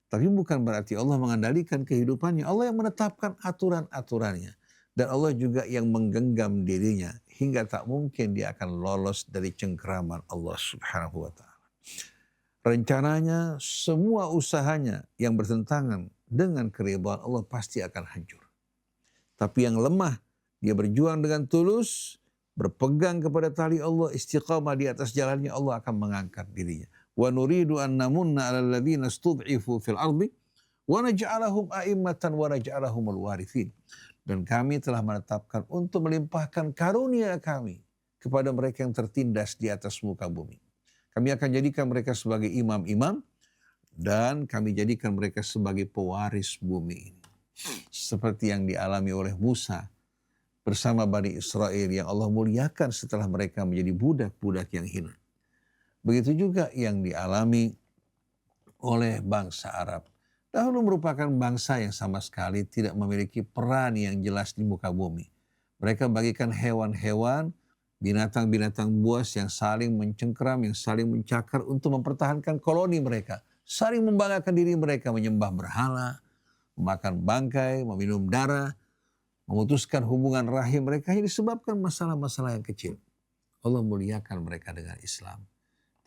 Tapi bukan berarti Allah mengendalikan kehidupannya, Allah yang menetapkan aturan-aturannya. Dan Allah juga yang menggenggam dirinya hingga tak mungkin dia akan lolos dari cengkeraman Allah Subhanahu wa taala. Rencananya, semua usahanya yang bertentangan dengan keridhaan Allah pasti akan hancur. Tapi yang lemah, dia berjuang dengan tulus, berpegang kepada tali Allah, istiqamah di atas jalannya, Allah akan mengangkat dirinya. Wa nuridu an namunna 'alal ladzina istud'ifu fil ardi wa naj'alahum a'immatan wa naj'alahumul warithin. Dan kami telah menetapkan untuk melimpahkan karunia kami kepada mereka yang tertindas di atas muka bumi. Kami akan jadikan mereka sebagai imam-imam dan kami jadikan mereka sebagai pewaris bumi ini. Seperti yang dialami oleh Musa bersama Bani Israel yang Allah muliakan setelah mereka menjadi budak-budak yang hina. Begitu juga yang dialami oleh bangsa Arab. Dahulu merupakan bangsa yang sama sekali tidak memiliki peran yang jelas di muka bumi. Mereka bagikan hewan-hewan, binatang-binatang buas yang saling mencengkeram, yang saling mencakar untuk mempertahankan koloni mereka. Saling membanggakan diri mereka, menyembah berhala, memakan bangkai, meminum darah, memutuskan hubungan rahim mereka hanya disebabkan masalah-masalah yang kecil. Allah muliakan mereka dengan Islam.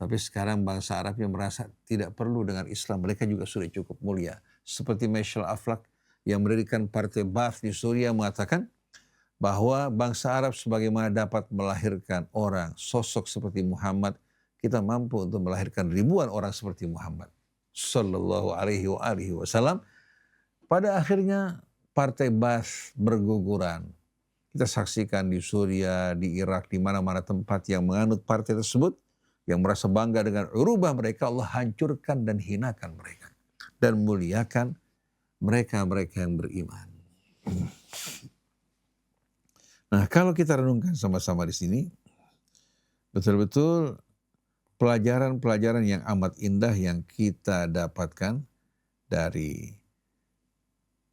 Tapi sekarang bangsa Arab yang merasa tidak perlu dengan Islam, mereka juga sudah cukup mulia. Seperti Michel Aflaq yang mendirikan Partai Ba'ath di Suriah mengatakan bahwa bangsa Arab sebagaimana dapat melahirkan orang, sosok seperti Muhammad, kita mampu untuk melahirkan ribuan orang seperti Muhammad Sallallahu alaihi wasallam. Pada akhirnya Partai Ba'ath berguguran. Kita saksikan di Suriah, di Irak, di mana-mana tempat yang menganut partai tersebut, yang merasa bangga dengan urubah mereka, Allah hancurkan dan hinakan mereka. Dan muliakan mereka-mereka yang beriman. Nah, kalau kita renungkan sama-sama di sini, betul-betul pelajaran-pelajaran yang amat indah yang kita dapatkan dari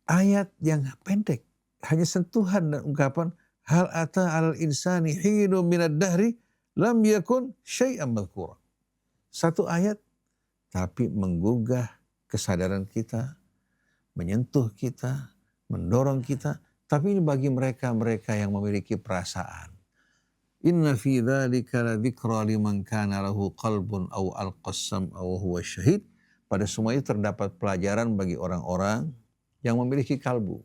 ayat yang pendek. Hanya sentuhan dan ungkapan, hal ata alal insani hinu minad dahri lam yakun syai'an madhkura. Satu ayat, tapi menggugah kesadaran kita, menyentuh kita, mendorong kita. Tapi ini bagi mereka-mereka yang memiliki perasaan. Inna fi dzalika ladzikra liman kana lahu qalbun aw alqassam aw huwa syahid. Pada semua itu terdapat pelajaran bagi orang-orang yang memiliki kalbu,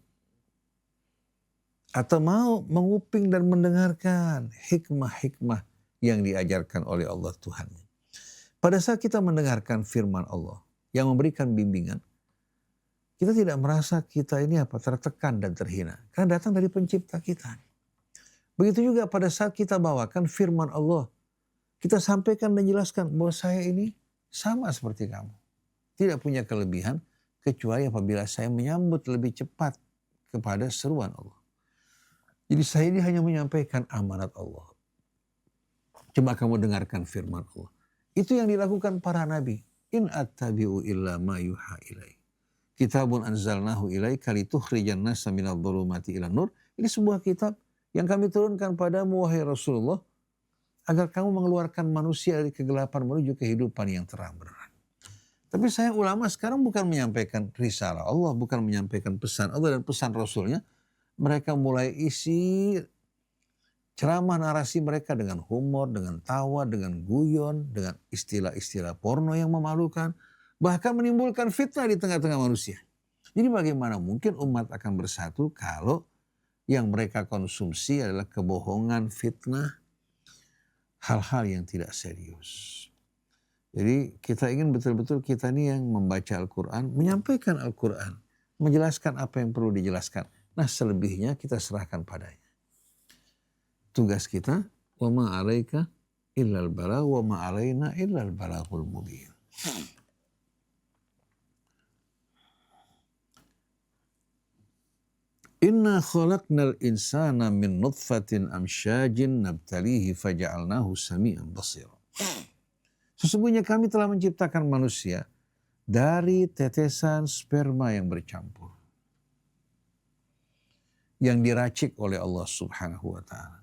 atau mau menguping dan mendengarkan hikmah-hikmah yang diajarkan oleh Allah Tuhan. Pada saat kita mendengarkan firman Allah yang memberikan bimbingan, kita tidak merasa kita ini tertekan dan terhina, karena datang dari pencipta kita. Begitu juga pada saat kita bawakan firman Allah, kita sampaikan dan jelaskan bahwa saya ini sama seperti kamu. Tidak punya kelebihan, kecuali apabila saya menyambut lebih cepat kepada seruan Allah. Jadi saya ini hanya menyampaikan amanat Allah. Coba kamu dengarkan firman Allah. Itu yang dilakukan para nabi. In attabi'u illa ma yuha ilai. Kitabun anzalnahu ilaika litukhrijan nasa minadh dhulumati ilan nur. Ini sebuah kitab yang kami turunkan padamu wahai Rasulullah, agar kamu mengeluarkan manusia dari kegelapan menuju kehidupan yang terang benderang. Tapi saya ulama sekarang bukan menyampaikan risalah Allah, bukan menyampaikan pesan Allah dan pesan Rasulnya. Mereka mulai isi ceramah narasi mereka dengan humor, dengan tawa, dengan guyon, dengan istilah-istilah porno yang memalukan. Bahkan menimbulkan fitnah di tengah-tengah manusia. Jadi bagaimana mungkin umat akan bersatu kalau yang mereka konsumsi adalah kebohongan, fitnah, hal-hal yang tidak serius. Jadi kita ingin betul-betul kita ini yang membaca Al-Quran, menyampaikan Al-Quran, menjelaskan apa yang perlu dijelaskan. Nah selebihnya kita serahkan padanya. Tugas kita, wa ma 'alaika illal balagh wa ma 'alaina illal balaghul mubin. Inna khalaqnal insana min nutfatin amsyajin nabtalihi faja'alnahu sami'an basira. Sesungguhnya kami telah menciptakan manusia dari tetesan sperma yang bercampur, yang diracik oleh Allah Subhanahu wa ta'ala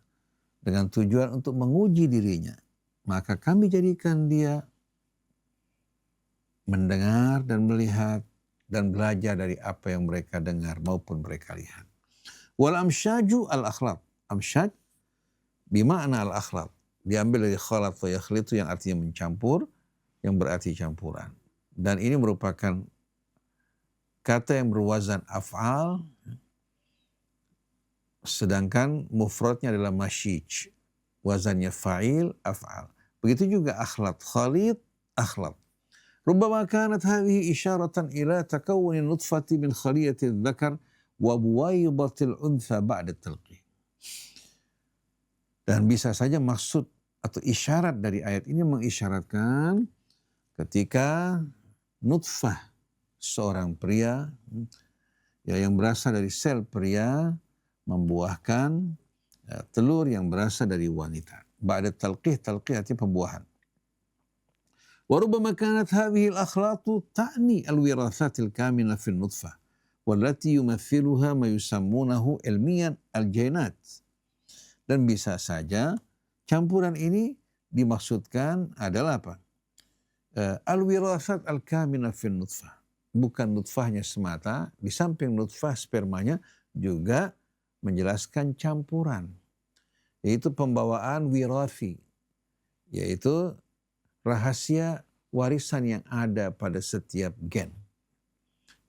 dengan tujuan untuk menguji dirinya. Maka kami jadikan dia mendengar dan melihat dan belajar dari apa yang mereka dengar maupun mereka lihat. Wal amsyaju al-akhlaq. Amsyaj bima'na al-akhlaq. Diambil dari khalat wa yakhlitu yang artinya mencampur, yang berarti campuran. Dan ini merupakan kata yang berwazan af'al, sedangkan mufradnya adalah masyij. Wazannya fa'il, af'al. Begitu juga akhlat, khalid, akhlat. Rubbama kanat hadhihi isyaratan ila takawunin nutfati min khaliyati dzakar wa buwaydatil untha ba'da talqih. Dan bisa saja maksud atau isyarat dari ayat ini mengisyaratkan ketika nutfah seorang pria yang berasal dari sel pria membuahkan telur yang berasal dari wanita. Ba'da talqih, talqih artinya pembuahan. Wa rubbama kanat hadhihi al-akhlatu ta'ni al-wirathatil kamila fil nutfah wallati yumathiluha ma yusammunahu ilmiyan al-jainat. Dan bisa saja campuran ini dimaksudkan adalah apa? Al-wirasat al-kamila fil nutfah. Bukan nutfahnya semata, di samping nutfah spermanya juga menjelaskan campuran, yaitu pembawaan wirathi, yaitu rahasia warisan yang ada pada setiap gen.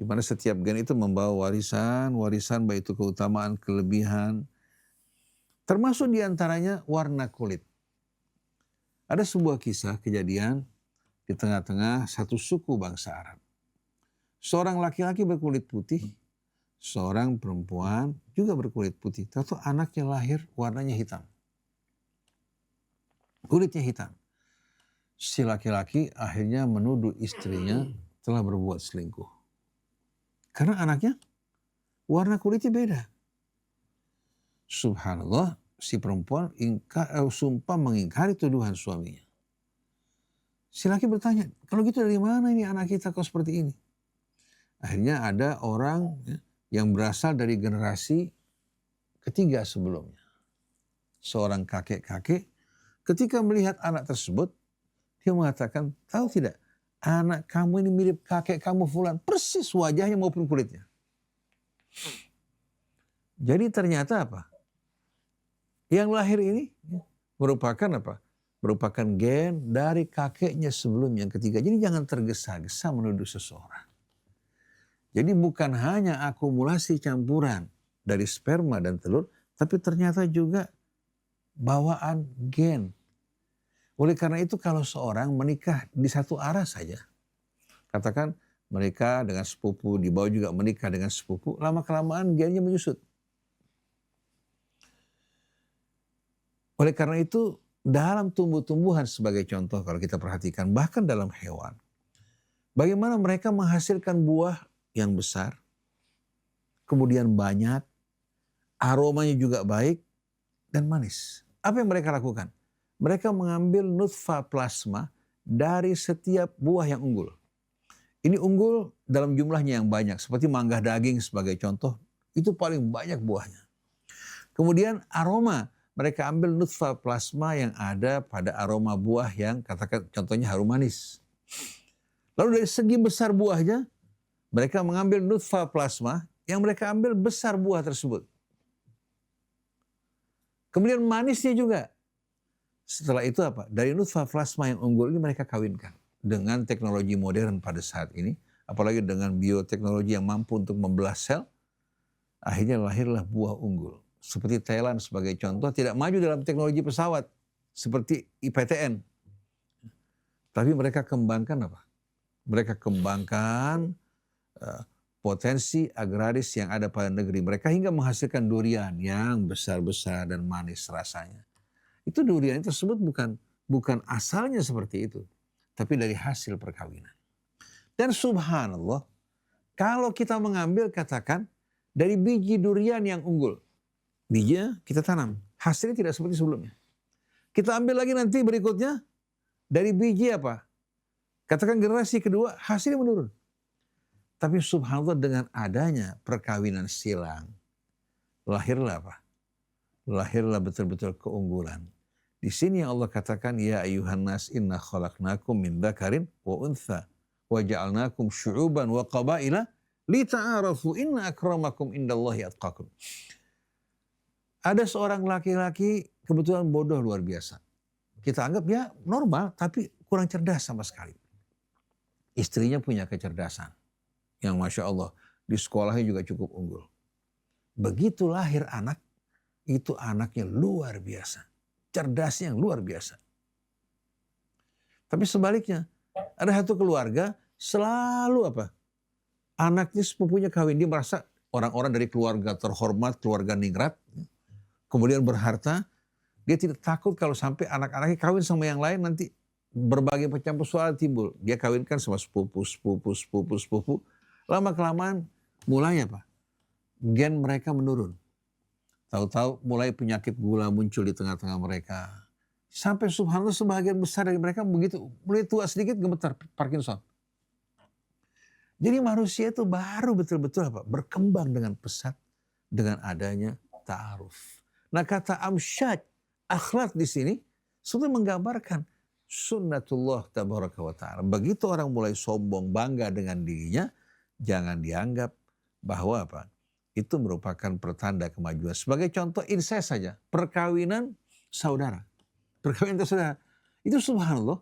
Di mana setiap gen itu membawa warisan baik itu keutamaan, kelebihan. Termasuk diantaranya warna kulit. Ada sebuah kisah kejadian di tengah-tengah satu suku bangsa Arab. Seorang laki-laki berkulit putih, seorang perempuan juga berkulit putih. Tentu anaknya lahir warnanya hitam. Kulitnya hitam. Si laki-laki akhirnya menuduh istrinya telah berbuat selingkuh. Karena anaknya warna kulitnya beda. Subhanallah, si perempuan sumpah mengingkari tuduhan suaminya. Si laki bertanya, kalau gitu dari mana ini anak kita kok seperti ini? Akhirnya ada orang yang berasal dari generasi ketiga sebelumnya. Seorang kakek-kakek ketika melihat anak tersebut, dia mengatakan, tahu tidak, anak kamu ini mirip kakek kamu fulan, persis wajahnya maupun kulitnya. Jadi ternyata apa? Yang lahir ini merupakan apa? Merupakan gen dari kakeknya sebelum yang ketiga. Jadi jangan tergesa-gesa menuduh seseorang. Jadi bukan hanya akumulasi campuran dari sperma dan telur, tapi ternyata juga bawaan gen. Oleh karena itu kalau seorang menikah di satu arah saja, katakan menikah dengan sepupu, di bawah juga menikah dengan sepupu, lama-kelamaan gennya menyusut. Oleh karena itu dalam tumbuh-tumbuhan sebagai contoh kalau kita perhatikan, bahkan dalam hewan, bagaimana mereka menghasilkan buah yang besar, kemudian banyak, aromanya juga baik dan manis. Apa yang mereka lakukan? Mereka mengambil nutfah plasma dari setiap buah yang unggul. Ini unggul dalam jumlahnya yang banyak, seperti mangga daging sebagai contoh, itu paling banyak buahnya. Kemudian aroma, mereka ambil nutfah plasma yang ada pada aroma buah yang katakan contohnya harum manis. Lalu dari segi besar buahnya, mereka mengambil nutfah plasma yang mereka ambil besar buah tersebut. Kemudian manisnya juga. Setelah itu apa? Dari nutfah plasma yang unggul ini mereka kawinkan. Dengan teknologi modern pada saat ini, apalagi dengan bioteknologi yang mampu untuk membelah sel, akhirnya lahirlah buah unggul. Seperti Thailand sebagai contoh, tidak maju dalam teknologi pesawat seperti IPTN. Tapi mereka kembangkan apa? Mereka kembangkan potensi agraris yang ada pada negeri mereka hingga menghasilkan durian yang besar-besar dan manis rasanya. Itu durian tersebut bukan asalnya seperti itu, tapi dari hasil perkawinan. Dan subhanallah, kalau kita mengambil katakan dari biji durian yang unggul, bijinya kita tanam, hasilnya tidak seperti sebelumnya. Kita ambil lagi nanti berikutnya dari biji apa? Katakan generasi kedua, hasilnya menurun. Tapi subhanallah dengan adanya perkawinan silang, lahirlah apa? Lahirlah betul-betul keunggulan. Di sini Allah katakan, ya ayuhan nas inna khalaqnakum min dzakarin wa untha wa ja'alnakum syu'uban wa qabaila lita'arafu inna akramakum indallahi atqakum. Ada seorang laki-laki kebetulan bodoh luar biasa. Kita anggap ya normal tapi kurang cerdas sama sekali. Istrinya punya kecerdasan yang Masya Allah, di sekolahnya juga cukup unggul. Begitu lahir anak, itu anaknya luar biasa. Cerdasnya yang luar biasa. Tapi sebaliknya, ada satu keluarga selalu apa? Anaknya sepupunya kawin, dia merasa orang-orang dari keluarga terhormat, keluarga ningrat, kemudian berharta, dia tidak takut kalau sampai anak-anaknya kawin sama yang lain nanti berbagai macam persoalan timbul. Dia kawinkan sama sepupu. Lama-kelamaan mulai apa? Gen mereka menurun. Tahu-tahu mulai penyakit gula muncul di tengah-tengah mereka. Sampai subhanallah sebagian besar dari mereka begitu mulai tua sedikit gemetar Parkinson. Jadi manusia itu baru betul-betul apa? Berkembang dengan pesat dengan adanya ta'aruf. Nah kata amsyad, akhlak di sini sudah menggambarkan sunnatullah tabaraka wa ta'ala. Begitu orang mulai sombong, bangga dengan dirinya, jangan dianggap bahwa apa? Itu merupakan pertanda kemajuan. Sebagai contoh incest saja, perkawinan saudara. Perkawinan saudara. Itu subhanallah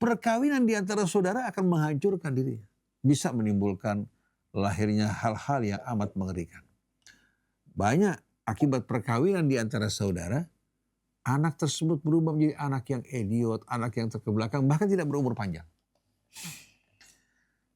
perkawinan di antara saudara akan menghancurkan dirinya. Bisa menimbulkan lahirnya hal-hal yang amat mengerikan. Banyak akibat perkawinan di antara saudara, anak tersebut berubah menjadi anak yang idiot, anak yang terkebelakang, bahkan tidak berumur panjang.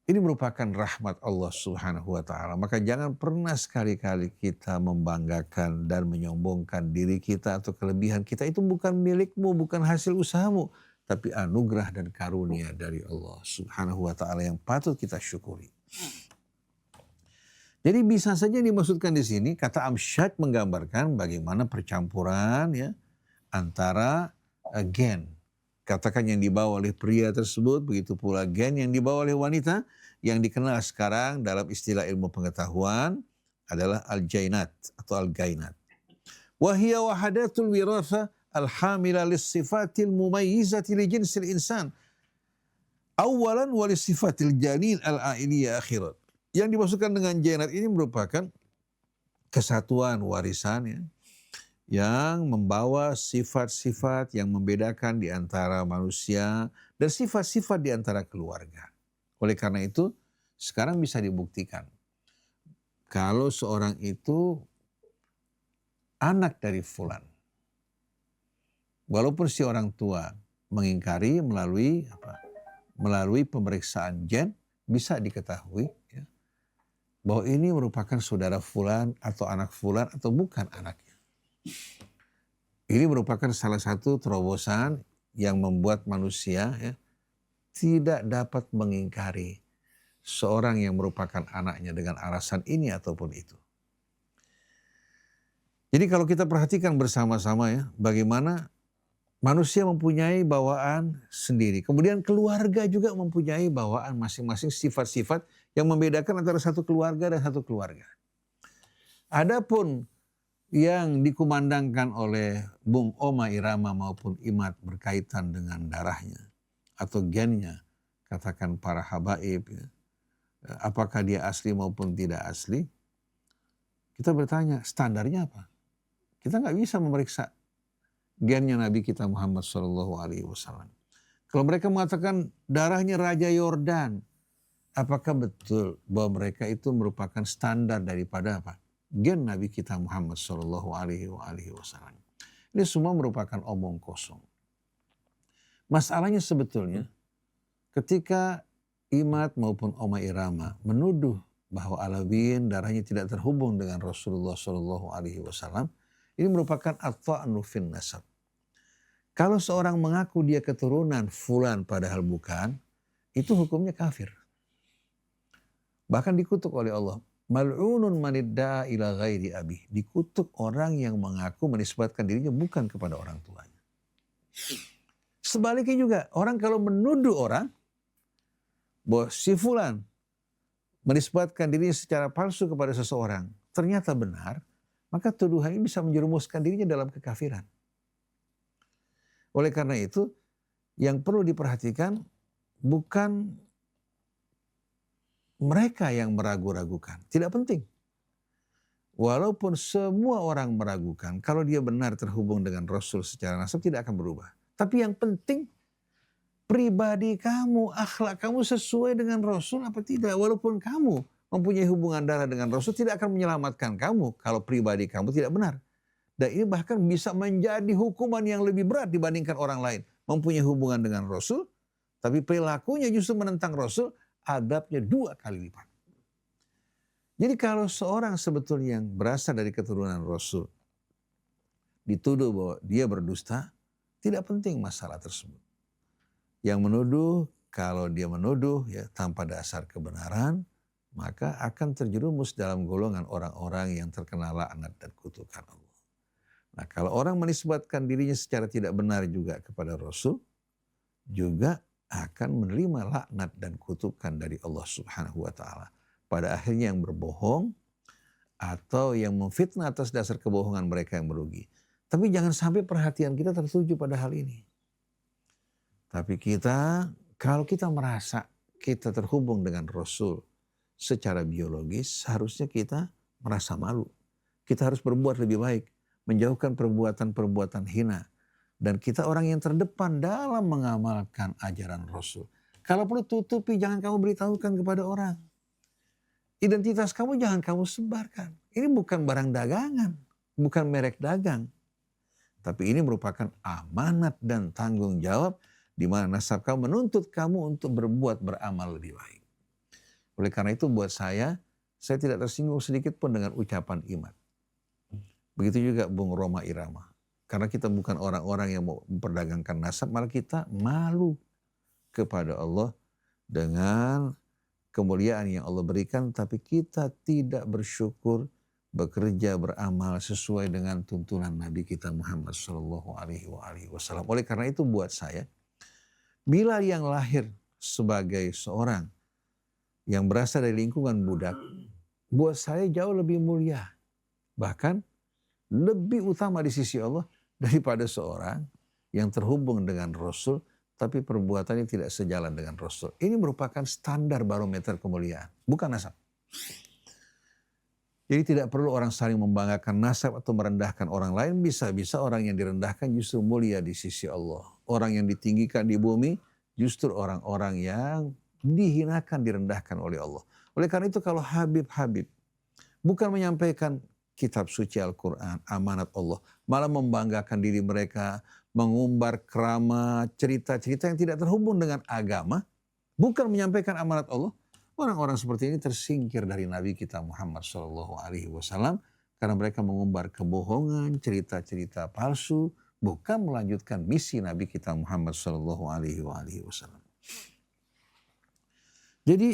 Ini merupakan rahmat Allah Subhanahu wa ta'ala. Maka jangan pernah sekali-kali kita membanggakan dan menyombongkan diri kita atau kelebihan kita. Itu bukan milikmu, bukan hasil usahamu, tapi anugerah dan karunia dari Allah Subhanahu wa ta'ala yang patut kita syukuri. Jadi bisa saja dimaksudkan di sini, kata Amsyad menggambarkan bagaimana percampuran ya antara gen. Katakan yang dibawa oleh pria tersebut, begitu pula gen yang dibawa oleh wanita, yang dikenal sekarang dalam istilah ilmu pengetahuan adalah al-jainat atau al-gainat. Wahiyya wahadatul wirasa al-hamila lis-sifatil mumayyizati li jinsil insan. Awalan wa lis-sifatil janin al-a'iliyah akhirat. Yang dimaksudkan dengan jainat ini merupakan kesatuan warisan ya, yang membawa sifat-sifat yang membedakan di antara manusia dan sifat-sifat di antara keluarga. Oleh karena itu, sekarang bisa dibuktikan kalau seorang itu anak dari fulan, walaupun si orang tua mengingkari melalui pemeriksaan gen, bisa diketahui ya, bahwa ini merupakan saudara fulan atau anak fulan atau bukan anaknya. Ini merupakan salah satu terobosan yang membuat manusia ya, tidak dapat mengingkari seorang yang merupakan anaknya dengan alasan ini ataupun itu. Jadi kalau kita perhatikan bersama-sama ya, bagaimana manusia mempunyai bawaan sendiri. Kemudian keluarga juga mempunyai bawaan masing-masing sifat-sifat yang membedakan antara satu keluarga dan satu keluarga. Adapun yang dikumandangkan oleh Bung Oma Irama maupun Imad berkaitan dengan darahnya atau gennya, katakan para habaib, ya, apakah dia asli maupun tidak asli, kita bertanya standarnya apa? Kita nggak bisa memeriksa gennya Nabi kita Muhammad SAW. Kalau mereka mengatakan darahnya Raja Yordan, apakah betul bahwa mereka itu merupakan standar daripada apa? Gen Nabi kita Muhammad SAW. Ini semua merupakan omong kosong. Masalahnya sebetulnya ketika Imad maupun Oma Irama menuduh bahwa Alawiyyin darahnya tidak terhubung dengan Rasulullah SAW, ini merupakan at-ta'nu fin nasab. Kalau seorang mengaku dia keturunan fulan padahal bukan, itu hukumnya kafir. Bahkan dikutuk oleh Allah. Mal'unun manidda ila ghairi abih. Dikutuk orang yang mengaku menisbatkan dirinya bukan kepada orang tuanya. Sebaliknya juga, orang kalau menuduh orang bahwa si fulan menisbatkan dirinya secara palsu kepada seseorang, ternyata benar, maka tuduhan ini bisa menjerumuskan dirinya dalam kekafiran. Oleh karena itu, yang perlu diperhatikan bukan mereka yang meragu-ragukan. Tidak penting. Walaupun semua orang meragukan, kalau dia benar terhubung dengan Rasul secara nasab tidak akan berubah. Tapi yang penting, pribadi kamu, akhlak kamu sesuai dengan Rasul apa tidak. Walaupun kamu mempunyai hubungan darah dengan Rasul, tidak akan menyelamatkan kamu kalau pribadi kamu tidak benar. Dan ini bahkan bisa menjadi hukuman yang lebih berat dibandingkan orang lain. Mempunyai hubungan dengan Rasul, tapi perilakunya justru menentang Rasul, adabnya 2 kali lipat. Jadi kalau seorang sebetulnya yang berasal dari keturunan Rasul dituduh bahwa dia berdusta, tidak penting masalah tersebut. Yang menuduh, kalau dia menuduh ya tanpa dasar kebenaran, maka akan terjerumus dalam golongan orang-orang yang terkena laknat dan kutukan Allah. Nah, kalau orang menisbatkan dirinya secara tidak benar juga kepada Rasul, juga akan menerima laknat dan kutukan dari Allah Subhanahu wa ta'ala. Pada akhirnya yang berbohong atau yang memfitnah atas dasar kebohongan mereka yang merugi. Tapi jangan sampai perhatian kita tertuju pada hal ini. Tapi kita, kalau kita merasa kita terhubung dengan Rasul secara biologis, seharusnya kita merasa malu. Kita harus berbuat lebih baik, menjauhkan perbuatan-perbuatan hina, Dan kita orang yang terdepan dalam mengamalkan ajaran Rasul. Kalau perlu tutupi, jangan kamu beritahukan kepada orang. Identitas kamu jangan kamu sebarkan. Ini bukan barang dagangan, bukan merek dagang. Tapi ini merupakan amanat dan tanggung jawab di mana nasab kamu menuntut kamu untuk berbuat beramal lebih baik. Oleh karena itu buat saya tidak tersinggung sedikit pun dengan ucapan iman. Begitu juga Bung Roma Irama. Karena kita bukan orang-orang yang mau memperdagangkan nasab, malah kita malu kepada Allah dengan kemuliaan yang Allah berikan, tapi kita tidak bersyukur, bekerja, beramal sesuai dengan tuntunan Nabi kita Muhammad Sallallahu Alaihi Wasallam. Oleh karena itu buat saya, bila yang lahir sebagai seorang yang berasal dari lingkungan budak, buat saya jauh lebih mulia, bahkan lebih utama di sisi Allah daripada seorang yang terhubung dengan Rasul tapi perbuatannya tidak sejalan dengan Rasul. Ini merupakan standar barometer kemuliaan, bukan nasab. Jadi tidak perlu orang saling membanggakan nasab atau merendahkan orang lain. Bisa-bisa orang yang direndahkan justru mulia di sisi Allah. Orang yang ditinggikan di bumi justru orang-orang yang dihinakan, direndahkan oleh Allah. Oleh karena itu kalau Habib-Habib bukan menyampaikan kitab suci Al-Quran, amanat Allah, malah membanggakan diri mereka, mengumbar keramat, cerita-cerita yang tidak terhubung dengan agama, bukan menyampaikan amanat Allah, orang-orang seperti ini tersingkir dari Nabi kita Muhammad SAW karena mereka mengumbar kebohongan, cerita-cerita palsu, bukan melanjutkan misi Nabi kita Muhammad SAW. Jadi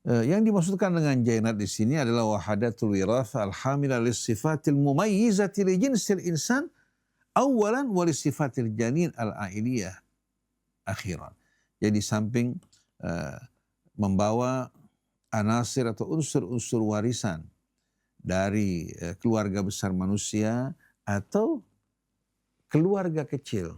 yang dimaksudkan dengan jainat di sini adalah wahadatul wiratha al-hamila lis-sifatil mumayyizati li jinsil insan awalan wa lis-sifatil janin al-ailiyah akhiran. Jadi samping membawa anasir atau unsur-unsur warisan dari keluarga besar manusia atau keluarga kecil.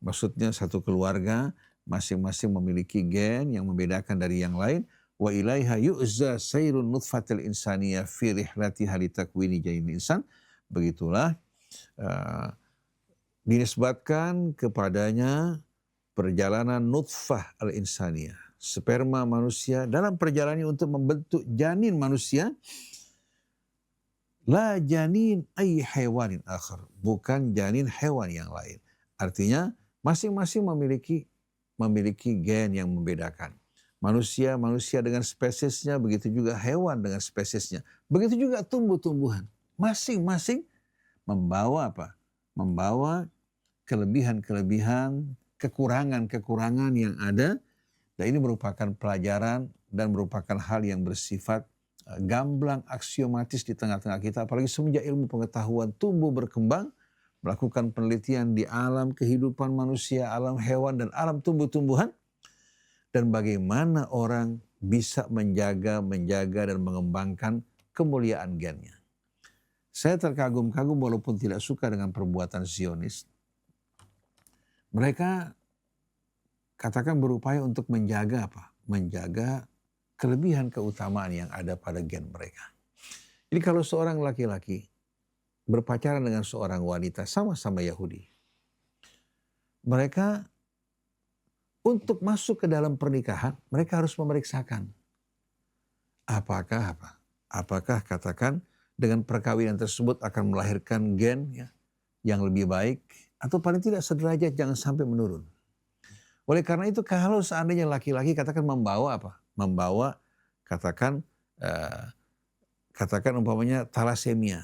Maksudnya satu keluarga masing-masing memiliki gen yang membedakan dari yang lain. Wa ilaiha yu'za sayrun nutfatil insaniyah fi rihlatiha litakwini janin insan. Begitulah dinisbatkan kepadanya perjalanan nutfah al-insaniyah, sperma manusia dalam perjalanannya untuk membentuk janin manusia. La janin ay hewanin akhar, bukan janin hewan yang lain. Artinya masing-masing memiliki gen yang membedakan. Manusia dengan spesiesnya, begitu juga hewan dengan spesiesnya. Begitu juga tumbuh-tumbuhan. Masing-masing membawa apa? Membawa kelebihan-kelebihan, kekurangan-kekurangan yang ada. Dan ini merupakan pelajaran dan merupakan hal yang bersifat gamblang aksiomatis di tengah-tengah kita. Apalagi semenjak ilmu pengetahuan tumbuh berkembang, melakukan penelitian di alam kehidupan manusia, alam hewan, dan alam tumbuh-tumbuhan. Dan bagaimana orang bisa menjaga dan mengembangkan kemuliaan gennya. Saya terkagum-kagum walaupun tidak suka dengan perbuatan Zionis. Mereka katakan berupaya untuk menjaga apa? Menjaga kelebihan keutamaan yang ada pada gen mereka. Jadi kalau seorang laki-laki berpacaran dengan seorang wanita sama-sama Yahudi, mereka untuk masuk ke dalam pernikahan, mereka harus memeriksakan apakah katakan dengan perkawinan tersebut akan melahirkan gen yang lebih baik atau paling tidak sederajat, jangan sampai menurun. Oleh karena itu kalau seandainya laki-laki katakan membawa apa? Membawa katakan umpamanya talasemia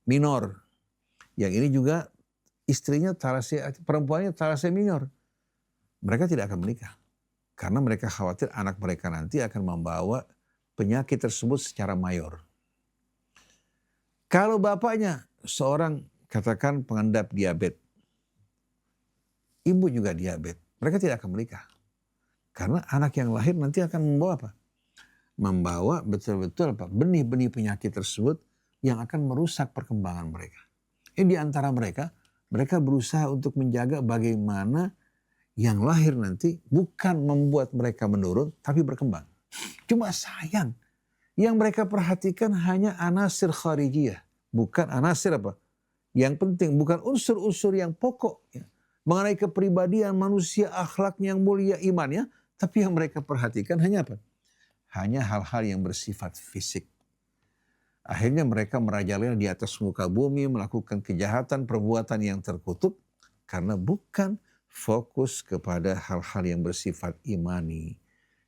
minor. Yang ini juga istrinya perempuannya talasemia minor. Mereka tidak akan menikah. Karena mereka khawatir anak mereka nanti akan membawa penyakit tersebut secara mayor. Kalau bapaknya seorang katakan pengendap diabetes, ibu juga diabetes, mereka tidak akan menikah. Karena anak yang lahir nanti akan membawa apa? Membawa betul-betul benih-benih penyakit tersebut yang akan merusak perkembangan mereka. Di antara mereka berusaha untuk menjaga bagaimana yang lahir nanti bukan membuat mereka menurun, tapi berkembang. Cuma sayang, yang mereka perhatikan hanya anasir kharijiyah, bukan anasir yang penting, bukan unsur-unsur yang pokok ya, mengenai kepribadian manusia, akhlaknya yang mulia, imannya, tapi yang mereka perhatikan hanya apa? Hanya hal-hal yang bersifat fisik. Akhirnya mereka merajalela di atas muka bumi, melakukan kejahatan, perbuatan yang terkutuk, karena bukan fokus kepada hal-hal yang bersifat imani.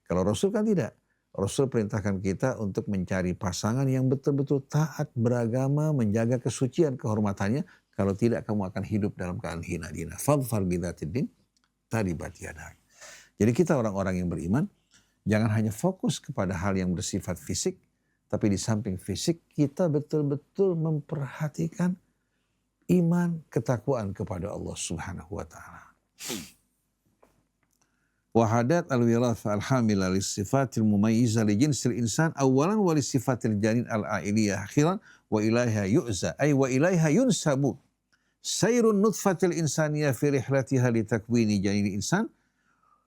Kalau Rasul kan tidak. Rasul perintahkan kita untuk mencari pasangan yang betul-betul taat beragama, menjaga kesucian, kehormatannya. Kalau tidak, kamu akan hidup dalam keadaan hina dina. Fadfar bidzatid din taribat yadak. Jadi kita orang-orang yang beriman, jangan hanya fokus kepada hal yang bersifat fisik, tapi di samping fisik kita betul-betul memperhatikan iman, ketakwaan kepada Allah Subhanahu wa ta'ala. Wahadat al-wiratha al-hamila lissifatil mumayyiza li jinsil insan awalan wa lissifatil janin al-a'iliyah akhiran wa ilaiha yu'za ay wa ilaiha yunsabu sayrun nutfatil insaniyah fi rihlatiha li takwini janini insan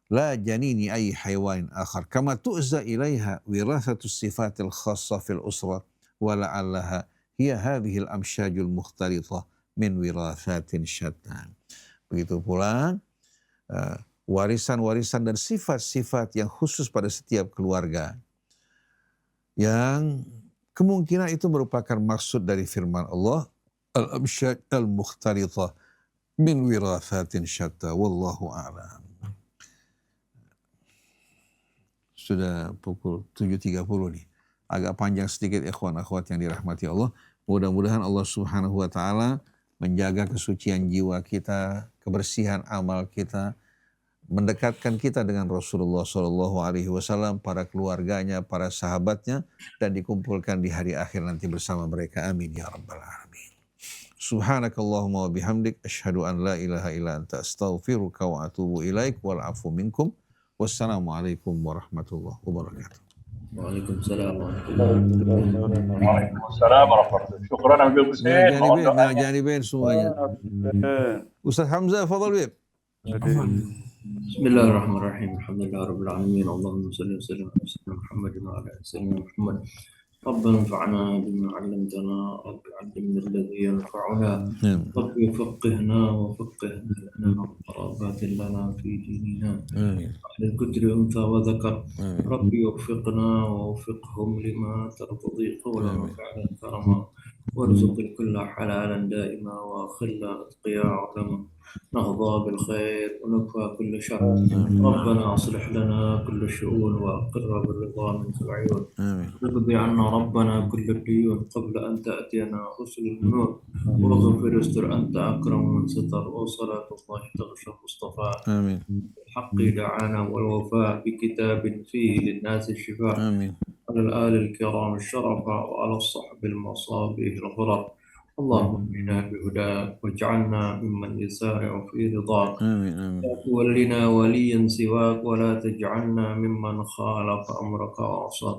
la janini ay haywanin akhar kama tu'za ilaiha wirathatus sifatil khassa fil usra wa la'allaha hiya hadhil amsyajul mukhtalithah min wirathatin syattan. Begitu pula warisan-warisan dan sifat-sifat yang khusus pada setiap keluarga. Yang kemungkinan itu merupakan maksud dari firman Allah, al-amsyaj al-mukhtalithah min wirathatin syatta, wallahu a'lam. Sudah pukul 7.30 nih. Agak panjang sedikit ikhwan akhwat yang dirahmati Allah. Mudah-mudahan Allah Subhanahu wa ta'ala menjaga kesucian jiwa kita, kebersihan amal kita, mendekatkan kita dengan Rasulullah SAW, para keluarganya, para sahabatnya, dan dikumpulkan di hari akhir nanti bersama mereka. Amin ya rabbal alamin. Subhanakallahumma wa bihamdik, asyhadu an la ilaha illa anta astaghfiruka wa atubu ilaik, wal afu minkum. Wassalamualaikum warahmatullahi wabarakatuh. Waalaikumsalam. Waalaikumsalam warahmatullahi wabarakatuh. Syukran Habib Hussein. Janibin semuanya. Ustaz Hamzah, fadhal Bib. Bismillahirrahmanirrahim. Alhamdulillahirabbil alamin. Allahumma shalli wa sallim ala sayyidina Muhammad wa ala ali sayyidina Muhammad. ربنا انفعنا بما علمتنا رب علمنا الذي ينفعنا رب فقهنا وفقه لنا وقرابات لنا في ديننا أهل الكتر أنثى وذكر رب وفقنا ووفقهم لما ترتضي قولا وفعلا كرما وارزق الكل حلالا دائما وأخلا أتقيا عظما نهضى بالخير ونكفى كل شر ربنا أصلح لنا كل الشؤون وأقر بالرضا من العيون اقضي عنا ربنا كل الديون قبل أن تأتينا رسل المنون واغفر استر أنت أكرم من ستر وصلاة الله تغشى مصطفى الحق دعانا والوفاء بكتاب فيه للناس الشفاء على الآل الكرام الشرفاء وعلى الصحب المصابيح الغرر اللهم اهدنا بهداك واجعلنا ممن يسارع في رضاك لا تولنا وليا سواك ولا تجعلنا ممن خالف أمرك وعصاك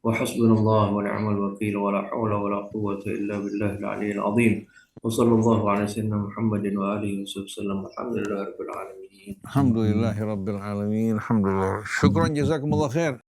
وحسبنا الله ونعم الوكيل ولا حول ولا قوة إلا بالله العلي العظيم وصلى الله على سيدنا محمد وآله وصحبه وسلم الحمد لله رب العالمين. الحمد لله رب العالمين. الحمد لله. شكرا جزاكم الله خير.